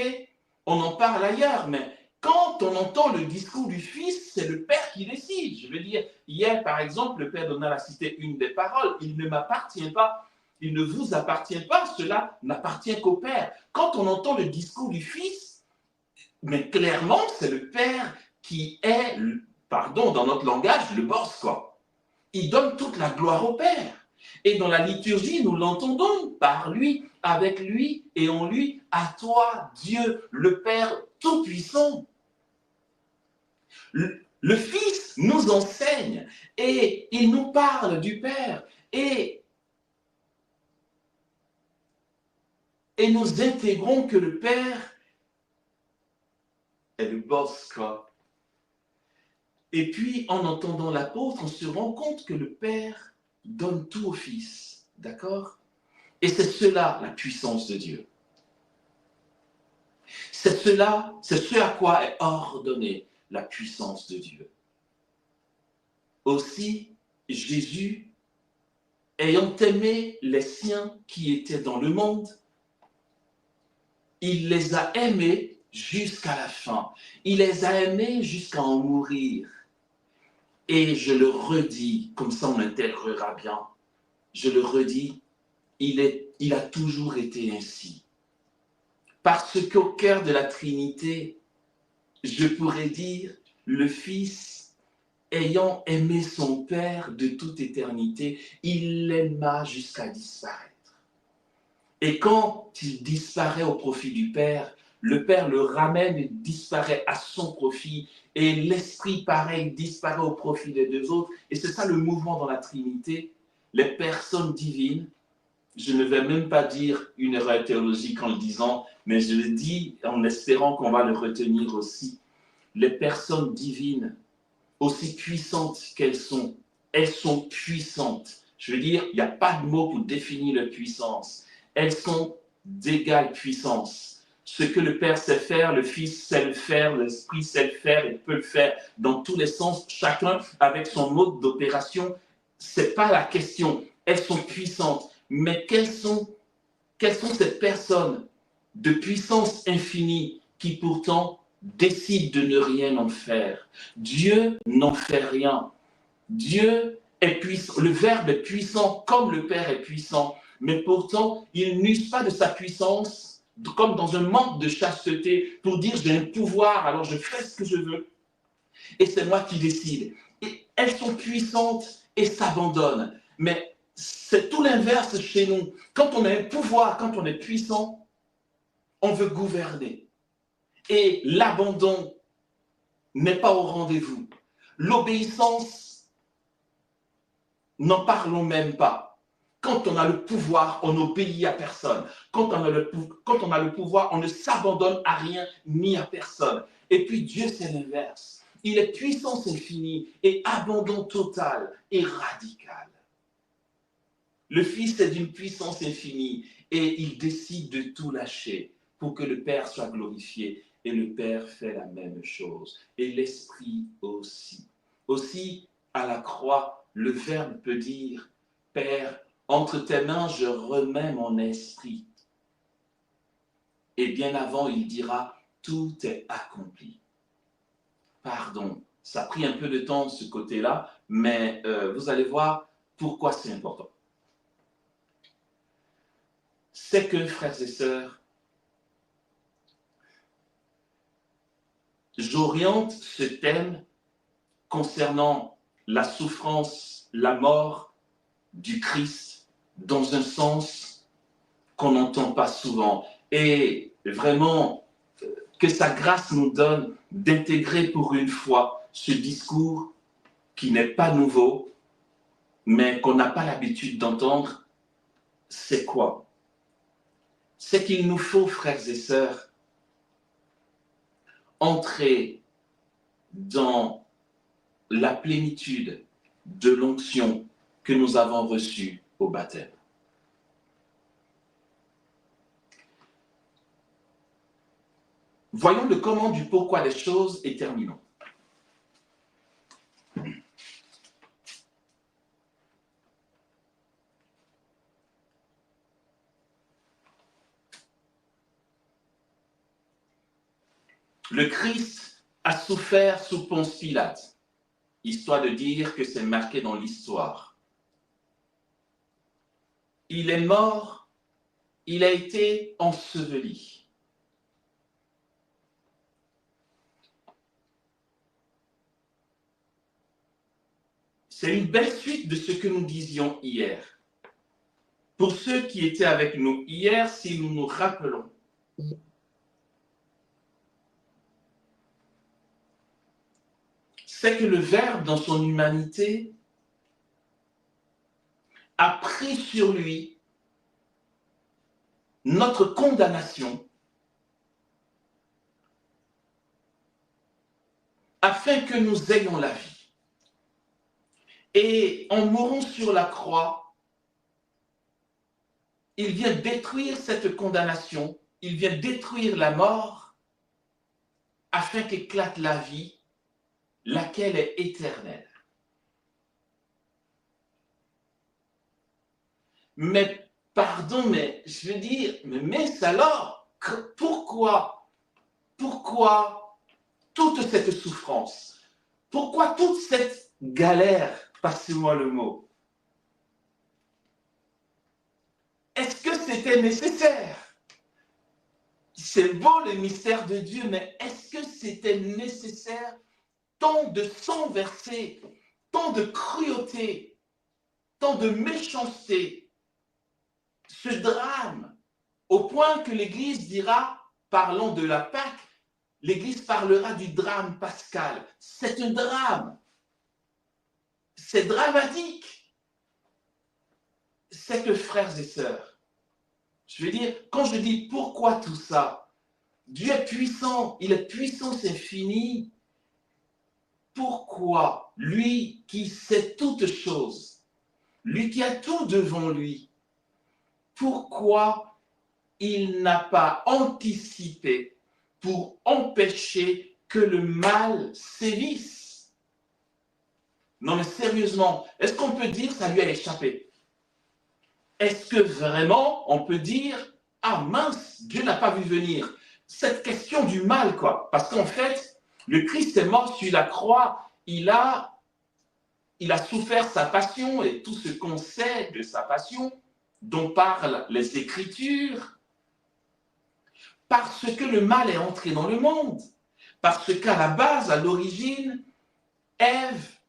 On en parle ailleurs, mais quand on entend le discours du Fils, c'est le Père qui décide. Je veux dire, hier, par exemple, le Père Donald a cité une des paroles. Il ne m'appartient pas. Il ne vous appartient pas. Cela n'appartient qu'au Père. Quand on entend le discours du Fils, mais clairement, c'est le Père qui est, pardon, dans notre langage, le boss, quoi. Il donne toute la gloire au Père. Et dans la liturgie, nous l'entendons par lui, avec lui et en lui, à toi, Dieu, le Père Tout-Puissant. Le Fils nous enseigne et il nous parle du Père. Et nous intégrons que le Père est le boss, quoi. Et puis, en entendant l'apôtre, on se rend compte que le Père donne tout au Fils, d'accord? Et c'est cela, la puissance de Dieu. C'est cela, c'est ce à quoi est ordonnée la puissance de Dieu. Aussi, Jésus, ayant aimé les siens qui étaient dans le monde, il les a aimés jusqu'à la fin. Il les a aimés jusqu'à en mourir. Et je le redis, comme ça on intégrera bien, je le redis, il a toujours été ainsi. Parce qu'au cœur de la Trinité, je pourrais dire, le Fils, ayant aimé son Père de toute éternité, il l'aima jusqu'à disparaître. Et quand il disparaît au profit du Père, le Père le ramène et disparaît à son profit, et l'Esprit, pareil, disparaît au profit des deux autres. Et c'est ça le mouvement dans la Trinité. Les personnes divines, je ne vais même pas dire une erreur théologique en le disant, mais je le dis en espérant qu'on va le retenir aussi. Les personnes divines, aussi puissantes qu'elles sont, elles sont puissantes. Je veux dire, il n'y a pas de mot pour définir leur puissance. Elles sont d'égale puissance. Ce que le Père sait faire, le Fils sait le faire, l'Esprit sait le faire et peut le faire dans tous les sens, chacun avec son mode d'opération. Ce n'est pas la question. Elles sont puissantes. Mais quelles sont ces personnes de puissance infinie qui pourtant décident de ne rien en faire? Dieu n'en fait rien. Dieu est puissant. Le Verbe est puissant comme le Père est puissant. Mais pourtant, il n'use pas de sa puissance comme dans un manque de chasteté pour dire j'ai un pouvoir, alors je fais ce que je veux. Et c'est moi qui décide. Et elles sont puissantes et s'abandonnent. Mais c'est tout l'inverse chez nous. Quand on a un pouvoir, quand on est puissant, on veut gouverner. Et l'abandon n'est pas au rendez-vous. L'obéissance, n'en parlons même pas. Quand on a le pouvoir, on n'obéit à personne. Quand on a le pouvoir, on ne s'abandonne à rien ni à personne. Et puis Dieu, c'est l'inverse. Il est puissance infinie et abandon total et radical. Le Fils est d'une puissance infinie et il décide de tout lâcher pour que le Père soit glorifié. Et le Père fait la même chose. Et l'Esprit aussi. Aussi, à la croix, le Verbe peut dire, Père, entre tes mains, je remets mon esprit. Et bien avant, il dira, tout est accompli. Pardon, ça a pris un peu de temps ce côté-là, mais vous allez voir pourquoi c'est important. C'est que, frères et sœurs, j'oriente ce thème concernant la souffrance, la mort du Christ dans un sens qu'on n'entend pas souvent. Et vraiment, que sa grâce nous donne d'intégrer pour une fois ce discours qui n'est pas nouveau, mais qu'on n'a pas l'habitude d'entendre. C'est quoi? C'est qu'il nous faut, frères et sœurs, entrer dans la plénitude de l'onction que nous avons reçue au baptême. Voyons le comment du pourquoi des choses et terminons. Le Christ a souffert sous Ponce Pilate, histoire de dire que c'est marqué dans l'histoire. Il est mort, il a été enseveli. C'est une belle suite de ce que nous disions hier. Pour ceux qui étaient avec nous hier, si nous nous rappelons, c'est que le Verbe, dans son humanité, a pris sur lui notre condamnation afin que nous ayons la vie. Et en mourant sur la croix, il vient détruire cette condamnation, il vient détruire la mort afin qu'éclate la vie, laquelle est éternelle. Mais pardon, mais je veux dire, mais alors, pourquoi toute cette souffrance? Pourquoi toute cette galère? Passez-moi le mot. Est-ce que c'était nécessaire? C'est beau le mystère de Dieu, mais est-ce que c'était nécessaire? Tant de sang versé, tant de cruauté, tant de méchanceté, ce drame, au point que l'Église dira, parlons de la Pâque, l'Église parlera du drame pascal. C'est un drame. C'est dramatique. C'est que, frères et sœurs, je veux dire, quand je dis pourquoi tout ça, Dieu est puissant, il est puissance infinie. Pourquoi lui qui sait toutes choses, lui qui a tout devant lui, pourquoi il n'a pas anticipé pour empêcher que le mal sévisse? Non mais sérieusement, est-ce qu'on peut dire que ça lui a échappé? Est-ce que vraiment on peut dire « Ah mince, Dieu n'a pas vu venir » cette question du mal, quoi. Parce qu'en fait, le Christ est mort sur la croix, il a souffert sa passion et tout ce qu'on sait de sa passion, dont parlent les Écritures, parce que le mal est entré dans le monde, parce qu'à la base, à l'origine, Ève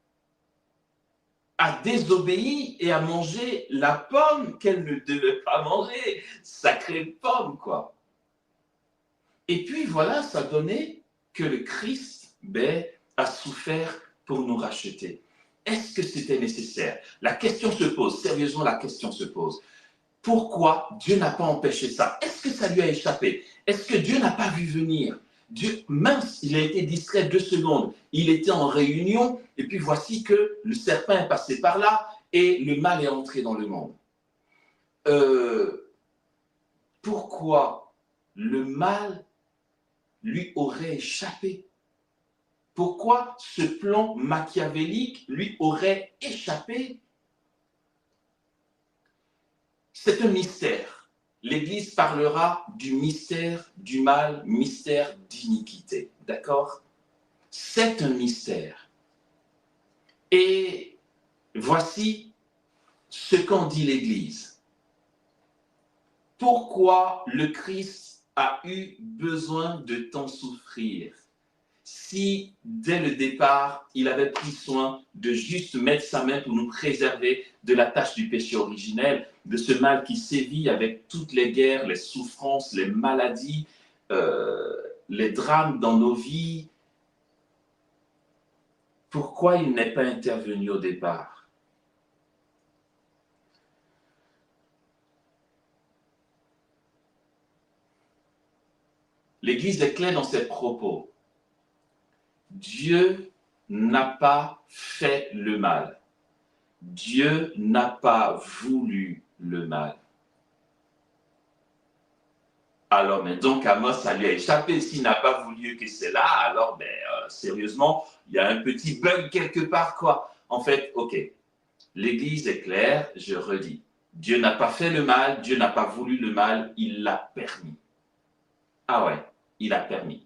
a désobéi et a mangé la pomme qu'elle ne devait pas manger, sacrée pomme, quoi. Et puis voilà, ça donnait que le Christ a souffert pour nous racheter. Est-ce que c'était nécessaire? La question se pose, sérieusement la question se pose. Pourquoi Dieu n'a pas empêché ça? Est-ce que ça lui a échappé? Est-ce que Dieu n'a pas vu venir? Dieu, mince, il a été distrait 2 secondes. Il était en réunion et puis voici que le serpent est passé par là et le mal est entré dans le monde. Pourquoi le mal lui aurait échappé? Pourquoi ce plan machiavélique lui aurait échappé? C'est un mystère. L'Église parlera du mystère du mal, mystère d'iniquité. D'accord? C'est un mystère. Et voici ce qu'en dit l'Église. Pourquoi le Christ a eu besoin de tant souffrir si, dès le départ, il avait pris soin de juste mettre sa main pour nous préserver de la tâche du péché originel, de ce mal qui sévit avec toutes les guerres, les souffrances, les maladies, les drames dans nos vies. Pourquoi il n'est pas intervenu au départ? L'Église est claire dans ses propos. Dieu n'a pas fait le mal. Dieu n'a pas voulu le mal. Alors, mais donc Amos, ça lui a échappé. S'il n'a pas voulu que c'est là, alors, sérieusement, il y a un petit bug quelque part, quoi. En fait, ok, l'Église est claire, je redis. Dieu n'a pas fait le mal, Dieu n'a pas voulu le mal, il l'a permis. Ah ouais, il a permis.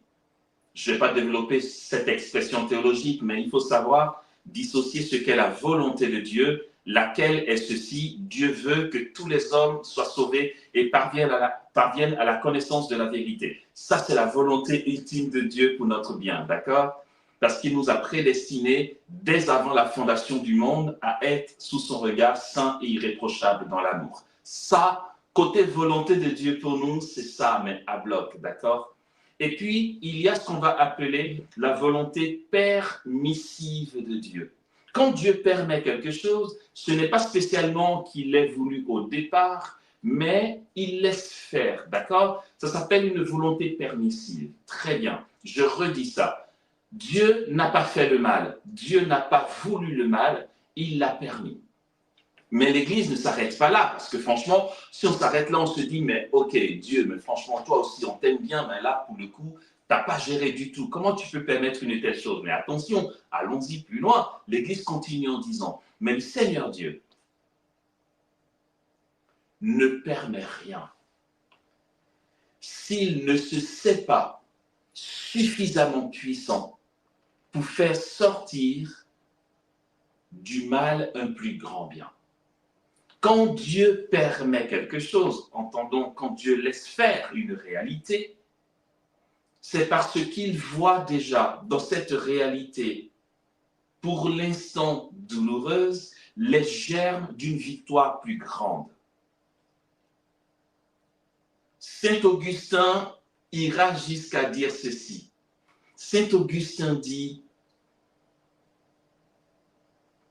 Je ne vais pas développer cette expression théologique, mais il faut savoir dissocier ce qu'est la volonté de Dieu, laquelle est ceci: Dieu veut que tous les hommes soient sauvés et parviennent à la connaissance de la vérité. Ça, c'est la volonté ultime de Dieu pour notre bien, d'accord? Parce qu'il nous a prédestinés, dès avant la fondation du monde, à être sous son regard saint et irréprochable dans l'amour. Ça, côté volonté de Dieu pour nous, c'est ça, mais à bloc, d'accord? Et puis, il y a ce qu'on va appeler la volonté permissive de Dieu. Quand Dieu permet quelque chose, ce n'est pas spécialement qu'il l'ait voulu au départ, mais il laisse faire, d'accord? Ça s'appelle une volonté permissive. Très bien, je redis ça. Dieu n'a pas fait le mal, Dieu n'a pas voulu le mal, il l'a permis. Mais l'Église ne s'arrête pas là, parce que franchement, si on s'arrête là, on se dit, mais ok, Dieu, mais franchement, toi aussi, on t'aime bien, mais là, pour le coup, tu n'as pas géré du tout. Comment tu peux permettre une telle chose? Mais attention, allons-y plus loin. L'Église continue en disant, mais le Seigneur Dieu ne permet rien s'il ne se sait pas suffisamment puissant pour faire sortir du mal un plus grand bien. Quand Dieu permet quelque chose, entendons, quand Dieu laisse faire une réalité, c'est parce qu'il voit déjà dans cette réalité, pour l'instant douloureuse, les germes d'une victoire plus grande. Saint Augustin ira jusqu'à dire ceci. Saint Augustin dit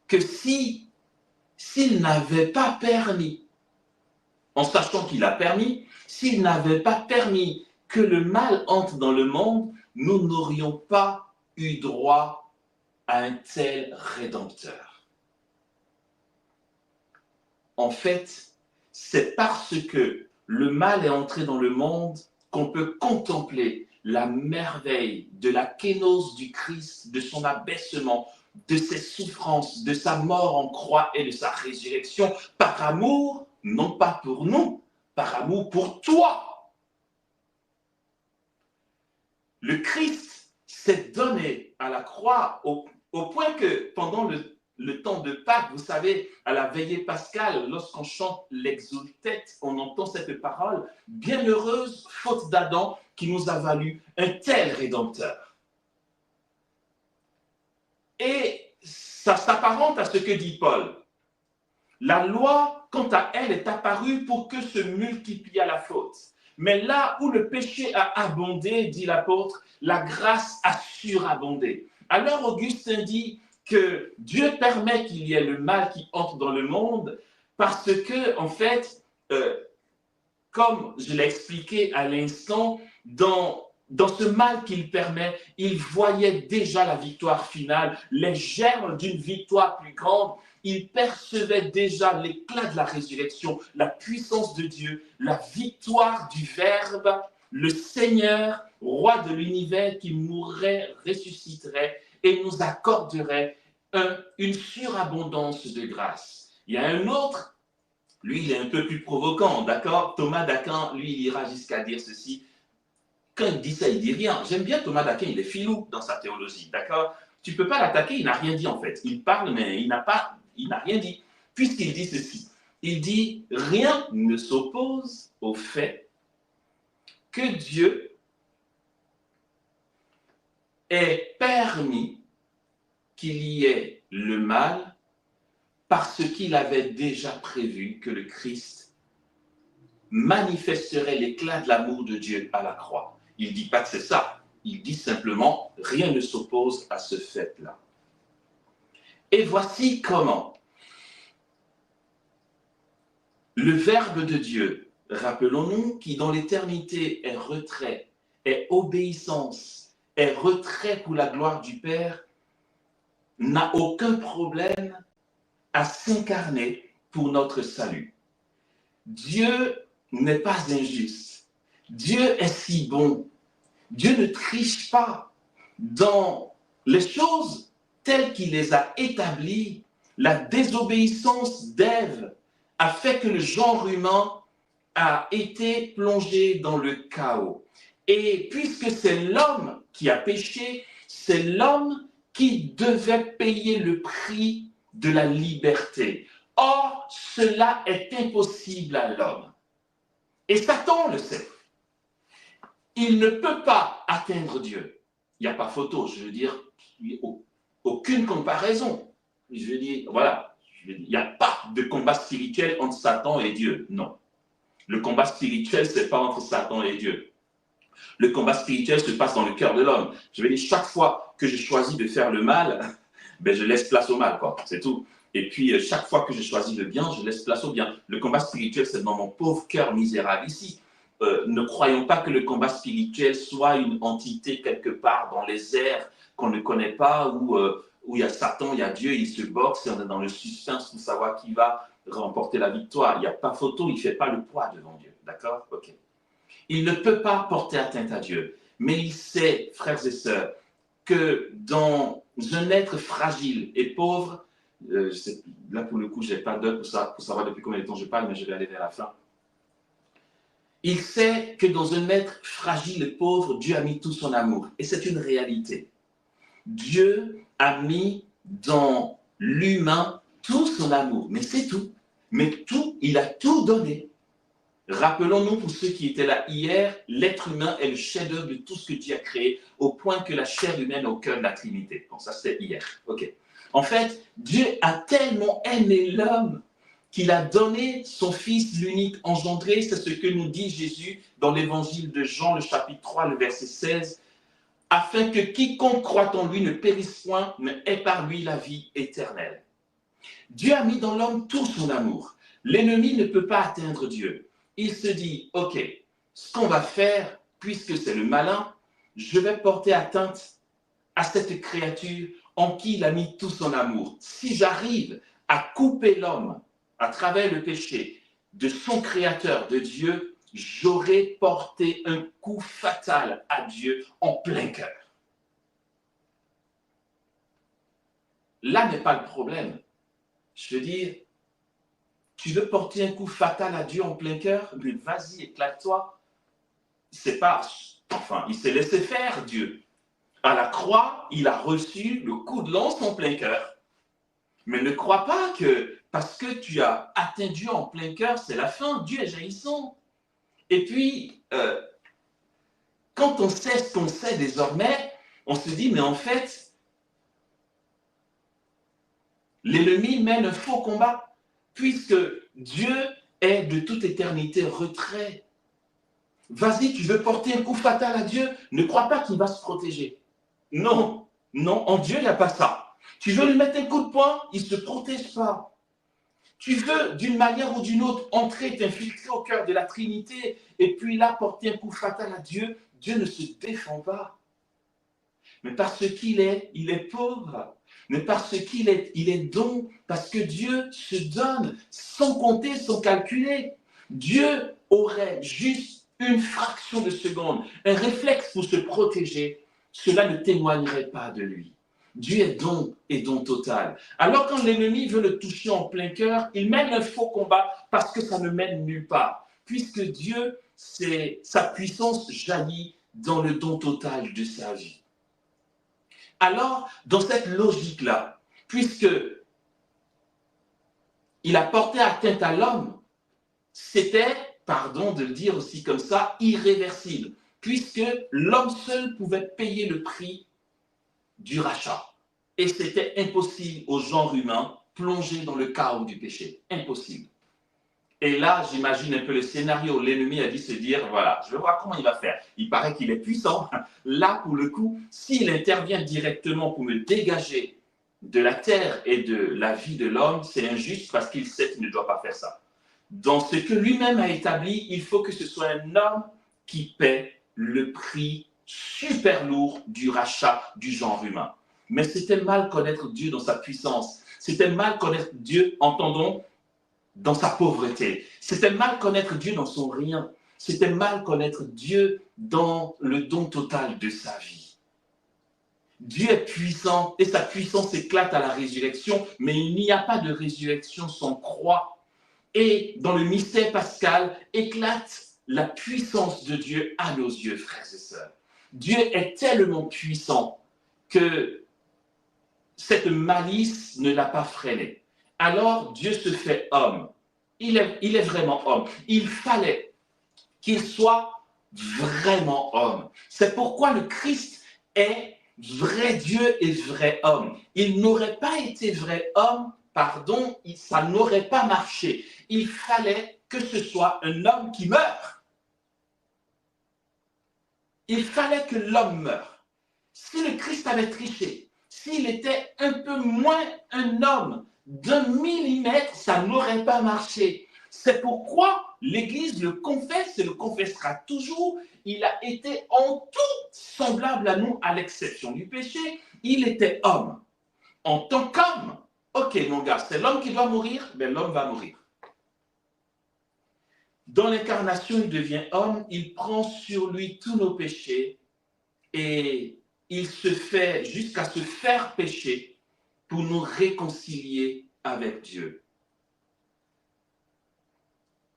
que s'il n'avait pas permis, en sachant qu'il a permis, s'il n'avait pas permis que le mal entre dans le monde, nous n'aurions pas eu droit à un tel Rédempteur. En fait, c'est parce que le mal est entré dans le monde qu'on peut contempler la merveille de la kénose du Christ, de son abaissement, de ses souffrances, de sa mort en croix et de sa résurrection, par amour, non pas pour nous, par amour pour toi. Le Christ s'est donné à la croix au point que pendant le temps de Pâques, vous savez, à la veillée pascale, lorsqu'on chante l'exultet, on entend cette parole, bienheureuse faute d'Adam qui nous a valu un tel Rédempteur. Et ça s'apparente à ce que dit Paul. La loi, quant à elle, est apparue pour que se multiplie la faute. Mais là où le péché a abondé, dit l'apôtre, la grâce a surabondé. Alors Augustin dit que Dieu permet qu'il y ait le mal qui entre dans le monde parce que, en fait, comme je l'ai expliqué à l'instant, dans ce mal qu'il permet, il voyait déjà la victoire finale, les germes d'une victoire plus grande. Il percevait déjà l'éclat de la résurrection, la puissance de Dieu, la victoire du Verbe, le Seigneur, roi de l'univers qui mourrait, ressusciterait et nous accorderait une surabondance de grâce. Il y a un autre, lui il est un peu plus provoquant, d'accord? Thomas d'Aquin, lui il ira jusqu'à dire ceci. Quand il dit ça, il dit rien. J'aime bien Thomas d'Aquin, il est filou dans sa théologie, d'accord? Tu ne peux pas l'attaquer, il n'a rien dit en fait. Il parle, mais il n'a rien dit. Puisqu'il dit ceci, il dit « Rien ne s'oppose au fait que Dieu ait permis qu'il y ait le mal parce qu'il avait déjà prévu que le Christ manifesterait l'éclat de l'amour de Dieu à la croix. » Il ne dit pas que c'est ça. Il dit simplement « Rien ne s'oppose à ce fait-là. » Et voici comment le Verbe de Dieu, rappelons-nous, qui dans l'éternité est retrait, est obéissance, est retrait pour la gloire du Père, n'a aucun problème à s'incarner pour notre salut. Dieu n'est pas injuste. Dieu est si bon. Dieu ne triche pas dans les choses telles qu'il les a établies. La désobéissance d'Ève a fait que le genre humain a été plongé dans le chaos. Et puisque c'est l'homme qui a péché, c'est l'homme qui devait payer le prix de la liberté. Or, cela est impossible à l'homme. Et Satan le sait. Il ne peut pas atteindre Dieu. Il n'y a pas photo, je veux dire, aucune comparaison. Je veux dire, voilà, il n'y a pas de combat spirituel entre Satan et Dieu. Non. Le combat spirituel, ce n'est pas entre Satan et Dieu. Le combat spirituel se passe dans le cœur de l'homme. Je veux dire, chaque fois que je choisis de faire le mal, ben, je laisse place au mal, quoi. C'est tout. Et puis, chaque fois que je choisis le bien, je laisse place au bien. Le combat spirituel, c'est dans mon pauvre cœur misérable ici. Ne croyons pas que le combat spirituel soit une entité quelque part dans les airs qu'on ne connaît pas, où il y a Satan, il y a Dieu, ils se boxent et on est dans le suspense pour savoir qui va remporter la victoire. Il n'y a pas photo, il ne fait pas le poids devant Dieu. D'accord? Ok. Il ne peut pas porter atteinte à Dieu, mais il sait, frères et sœurs, que dans un être fragile et pauvre, là pour le coup, je n'ai pas d'heure pour savoir depuis combien de temps je parle, mais je vais aller vers la fin. Il sait que dans un être fragile et pauvre, Dieu a mis tout son amour. Et c'est une réalité. Dieu a mis dans l'humain tout son amour. Mais c'est tout. Mais tout, il a tout donné. Rappelons-nous, pour ceux qui étaient là hier, l'être humain est le chef-d'œuvre de tout ce que Dieu a créé, au point que la chair humaine est au cœur de la Trinité. Bon, ça c'était hier. Ok. En fait, Dieu a tellement aimé l'homme qu'il a donné son Fils l'unique engendré. C'est ce que nous dit Jésus dans l'évangile de Jean, le chapitre 3, le verset 16, afin que quiconque croit en lui ne périsse point, mais ait par lui la vie éternelle. Dieu a mis dans l'homme tout son amour. L'ennemi ne peut pas atteindre Dieu. Il se dit, ok, ce qu'on va faire, puisque c'est le malin, je vais porter atteinte à cette créature en qui il a mis tout son amour. Si j'arrive à couper l'homme à travers le péché de son créateur, de Dieu, j'aurai porté un coup fatal à Dieu en plein cœur. Là n'est pas le problème. Je veux dire, tu veux porter un coup fatal à Dieu en plein cœur, mais vas-y, éclate-toi. C'est pas, enfin, il s'est laissé faire, Dieu. À la croix, il a reçu le coup de lance en plein cœur. Mais ne crois pas que parce que tu as atteint Dieu en plein cœur, c'est la fin. Dieu est jaillissant. Et puis, quand on sait ce qu'on sait désormais, on se dit, mais en fait, l'ennemi mène un faux combat. Puisque Dieu est de toute éternité retrait. Vas-y, tu veux porter un coup fatal à Dieu, ne crois pas qu'il va se protéger. Non, non, en Dieu, il n'y a pas ça. Tu veux lui mettre un coup de poing, il ne se protège pas. Tu veux, d'une manière ou d'une autre, entrer, t'infiltrer au cœur de la Trinité, et puis là, porter un coup fatal à Dieu, Dieu ne se défend pas. Mais parce qu'il est, il est pauvre. Mais parce qu'il est, il est don, parce que Dieu se donne sans compter, sans calculer. Dieu aurait juste une fraction de seconde, un réflexe pour se protéger. Cela ne témoignerait pas de lui. Dieu est don et don total. Alors quand l'ennemi veut le toucher en plein cœur, il mène un faux combat parce que ça ne mène nulle part. Puisque Dieu, sa puissance jaillit dans le don total de sa vie. Alors, dans cette logique-là, puisque il a porté atteinte à l'homme, c'était, pardon de le dire aussi comme ça, irréversible, puisque l'homme seul pouvait payer le prix du rachat. Et c'était impossible au genre humain plongé dans le chaos du péché. Impossible. Et là, j'imagine un peu le scénario. L'ennemi a dû se dire, voilà, je vais voir comment il va faire. Il paraît qu'il est puissant. Là, pour le coup, s'il intervient directement pour me dégager de la terre et de la vie de l'homme, c'est injuste parce qu'il sait qu'il ne doit pas faire ça. Dans ce que lui-même a établi, il faut que ce soit un homme qui paie le prix super lourd du rachat du genre humain. Mais c'était mal connaître Dieu dans sa puissance. C'était mal connaître Dieu, entendons, dans sa pauvreté. C'était mal connaître Dieu dans son rien. C'était mal connaître Dieu dans le don total de sa vie. Dieu est puissant et sa puissance éclate à la résurrection, mais il n'y a pas de résurrection sans croix. Et dans le mystère pascal éclate la puissance de Dieu à nos yeux, frères et sœurs. Dieu est tellement puissant que cette malice ne l'a pas freiné. Alors Dieu se fait homme. Il est vraiment homme. Il fallait qu'il soit vraiment homme. C'est pourquoi le Christ est vrai Dieu et vrai homme. Il n'aurait pas été vrai homme, pardon, ça n'aurait pas marché. Il fallait que ce soit un homme qui meurt. il fallait que l'homme meure. Si le Christ avait triché, s'il était un peu moins un homme d'1 millimètre, ça n'aurait pas marché. C'est pourquoi l'Église le confesse et le confessera toujours. Il a été en tout semblable à nous, à l'exception du péché. Il était homme. En tant qu'homme, ok mon gars, c'est l'homme qui doit mourir, mais l'homme va mourir. Dans l'incarnation, il devient homme, il prend sur lui tous nos péchés et il se fait jusqu'à se faire pécher pour nous réconcilier avec Dieu.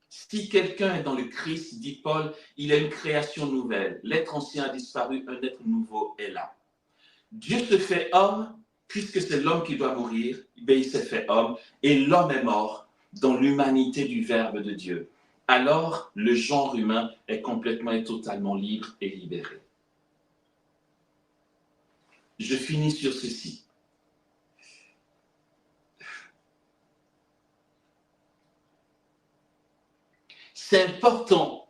Si quelqu'un est dans le Christ, dit Paul, il a une création nouvelle. L'être ancien a disparu, un être nouveau est là. Dieu se fait homme, puisque c'est l'homme qui doit mourir, il s'est fait homme, et l'homme est mort dans l'humanité du Verbe de Dieu. Alors, le genre humain est complètement et totalement libre et libéré. Je finis sur ceci. C'est important,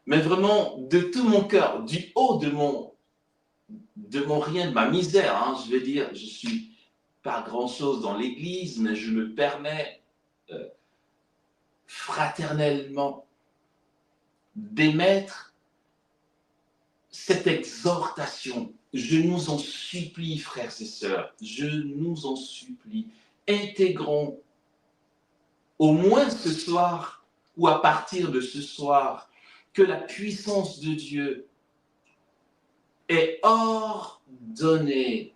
mais vraiment de tout mon cœur, du haut de mon rien, de ma misère, hein, je veux dire, je ne suis pas grand-chose dans l'Église, mais je me permets fraternellement d'émettre cette exhortation. Je nous en supplie, frères et sœurs, je nous en supplie, intégrons au moins ce soir ou à partir de ce soir que la puissance de Dieu est ordonnée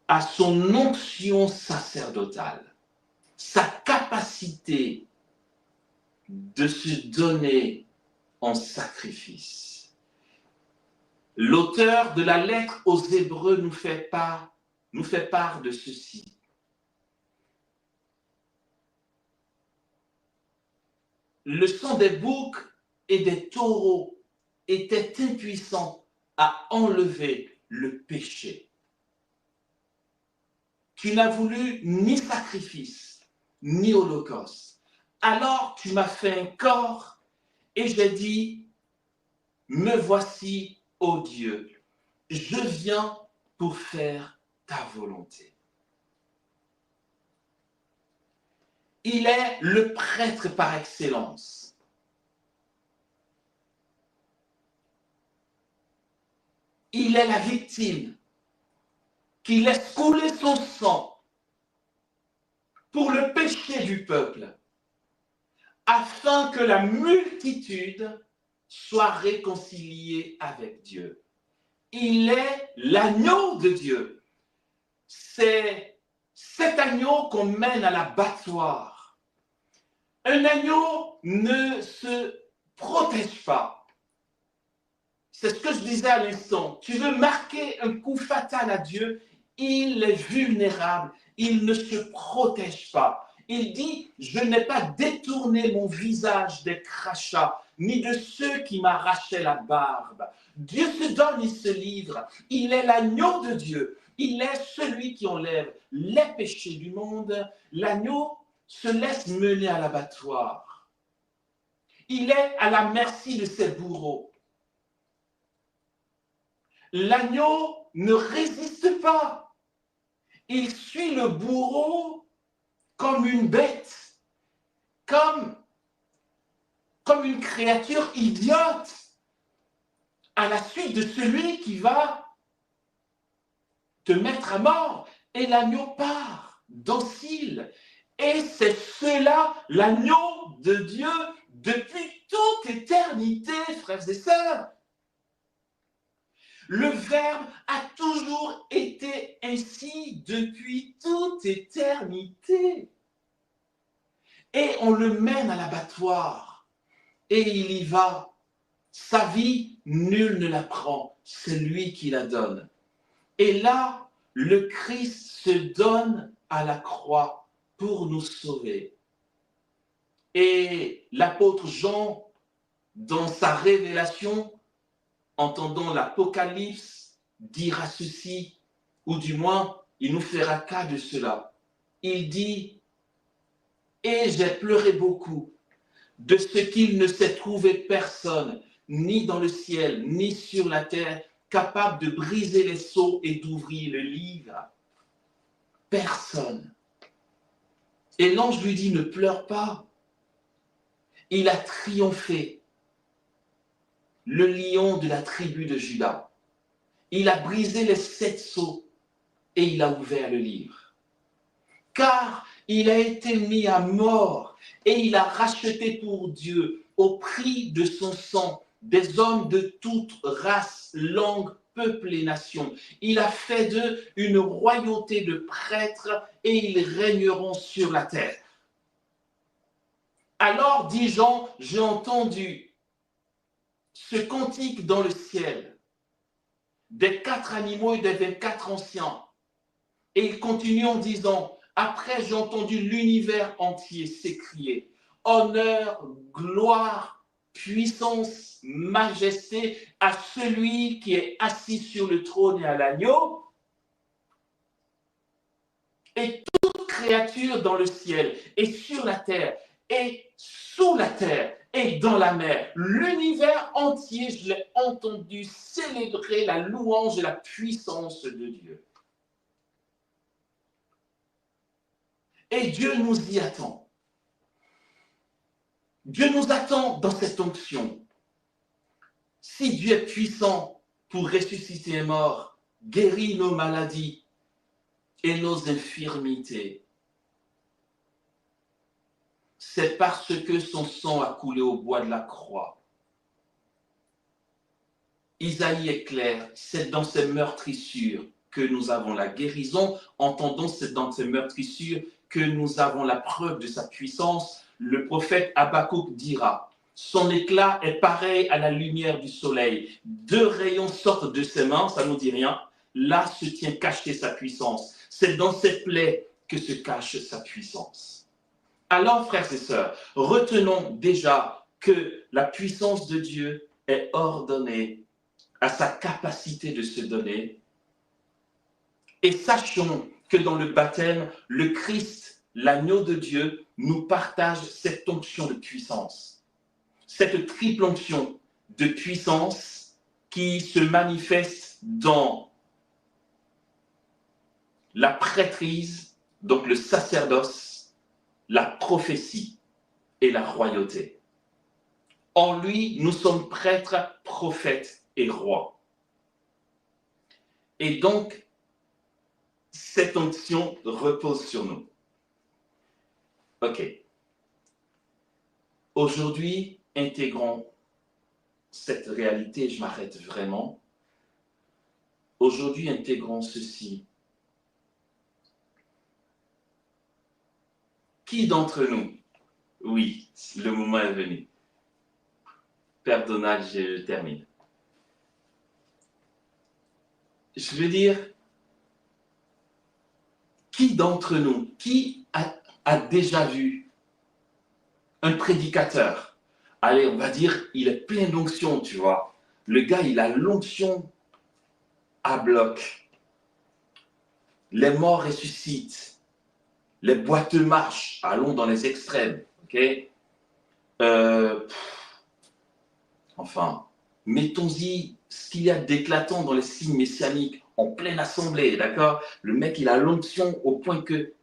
à son onction sacerdotale, sa capacité de se donner en sacrifice. L'auteur de la lettre aux Hébreux nous fait part de ceci. Le sang des boucs et des taureaux était impuissant à enlever le péché. Tu n'as voulu ni sacrifice, ni holocauste. Alors tu m'as fait un corps et j'ai dit, me voici, ô Dieu, je viens pour faire ta volonté. Il est le prêtre par excellence. Il est la victime qui laisse couler son sang pour le péché du peuple, afin que la multitude soit réconciliée avec Dieu. Il est l'agneau de Dieu. C'est cet agneau qu'on mène à l'abattoir. Un agneau ne se protège pas. C'est ce que je disais à l'instant. Tu veux marquer un coup fatal à Dieu, il est vulnérable, il ne se protège pas. Il dit, je n'ai pas détourné mon visage des crachats, ni de ceux qui m'arrachaient la barbe. Dieu se donne, il se livre. Il est l'agneau de Dieu. Il est celui qui enlève les péchés du monde. L'agneau se laisse mener à l'abattoir. Il est à la merci de ses bourreaux. L'agneau ne résiste pas. Il suit le bourreau comme une bête, comme une créature idiote, à la suite de celui qui va te mettre à mort. Et l'agneau part, docile. Et c'est cela, l'agneau de Dieu, depuis toute éternité, frères et sœurs. Le Verbe a toujours été ainsi depuis toute éternité. Et on le mène à l'abattoir. Et il y va. Sa vie, nul ne la prend. C'est lui qui la donne. Et là, le Christ se donne à la croix pour nous sauver. Et l'apôtre Jean, dans sa révélation, entendant l'Apocalypse, dira ceci, ou du moins, il nous fera cas de cela. Il dit, « Et j'ai pleuré beaucoup, de ce qu'il ne s'est trouvé personne ni dans le ciel, ni sur la terre, capable de briser les sceaux et d'ouvrir le livre. Personne. Et l'ange lui dit, ne pleure pas. Il a triomphé. Le lion de la tribu de Juda. Il a brisé les 7 sceaux et il a ouvert le livre. Car il a été mis à mort et il a racheté pour Dieu au prix de son sang des hommes de toute race, langue, peuple et nation. Il a fait d'eux une royauté de prêtres et ils régneront sur la terre. Alors, dit Jean, j'ai entendu ce cantique dans le ciel des 4 animaux et des 24 anciens. Et il continue en disant, après j'ai entendu l'univers entier s'écrier, honneur, gloire, puissance, majesté à celui qui est assis sur le trône et à l'agneau. Et toute créature dans le ciel et sur la terre et sous la terre et dans la mer, l'univers entier, je l'ai entendu célébrer la louange et la puissance de Dieu. Et Dieu nous y attend. Dieu nous attend dans cette onction. Si Dieu est puissant pour ressusciter les morts, guérir nos maladies et nos infirmités, c'est parce que son sang a coulé au bois de la croix. Isaïe est clair, c'est dans ces meurtrissures que nous avons la guérison. Entendons, c'est dans ces meurtrissures que nous avons la preuve de sa puissance. Le prophète Habakkuk dira, son éclat est pareil à la lumière du soleil. 2 rayons sortent de ses mains, ça ne nous dit rien. Là se tient cachée sa puissance. C'est dans ses plaies que se cache sa puissance. Alors, frères et sœurs, retenons déjà que la puissance de Dieu est ordonnée à sa capacité de se donner. Et sachons que dans le baptême, le Christ, l'agneau de Dieu, nous partage cette onction de puissance. Cette triple onction de puissance qui se manifeste dans la prêtrise, donc le sacerdoce, la prophétie et la royauté. En lui, nous sommes prêtres, prophètes et rois. Et donc, cette onction repose sur nous. Ok. Aujourd'hui, intégrons cette réalité, je m'arrête vraiment. Aujourd'hui, intégrons ceci. Qui d'entre nous, oui, le moment est venu. Père Donald, je termine. Je veux dire, qui d'entre nous, qui a déjà vu un prédicateur? Allez, on va dire, il est plein d'onction, tu vois. Le gars, il a l'onction à bloc. Les morts ressuscitent. Les boiteux marchent, allons dans les extrêmes, ok? Enfin, mettons-y ce qu'il y a d'éclatant dans les signes messianiques en pleine assemblée, d'accord? Le mec, il a l'onction au point que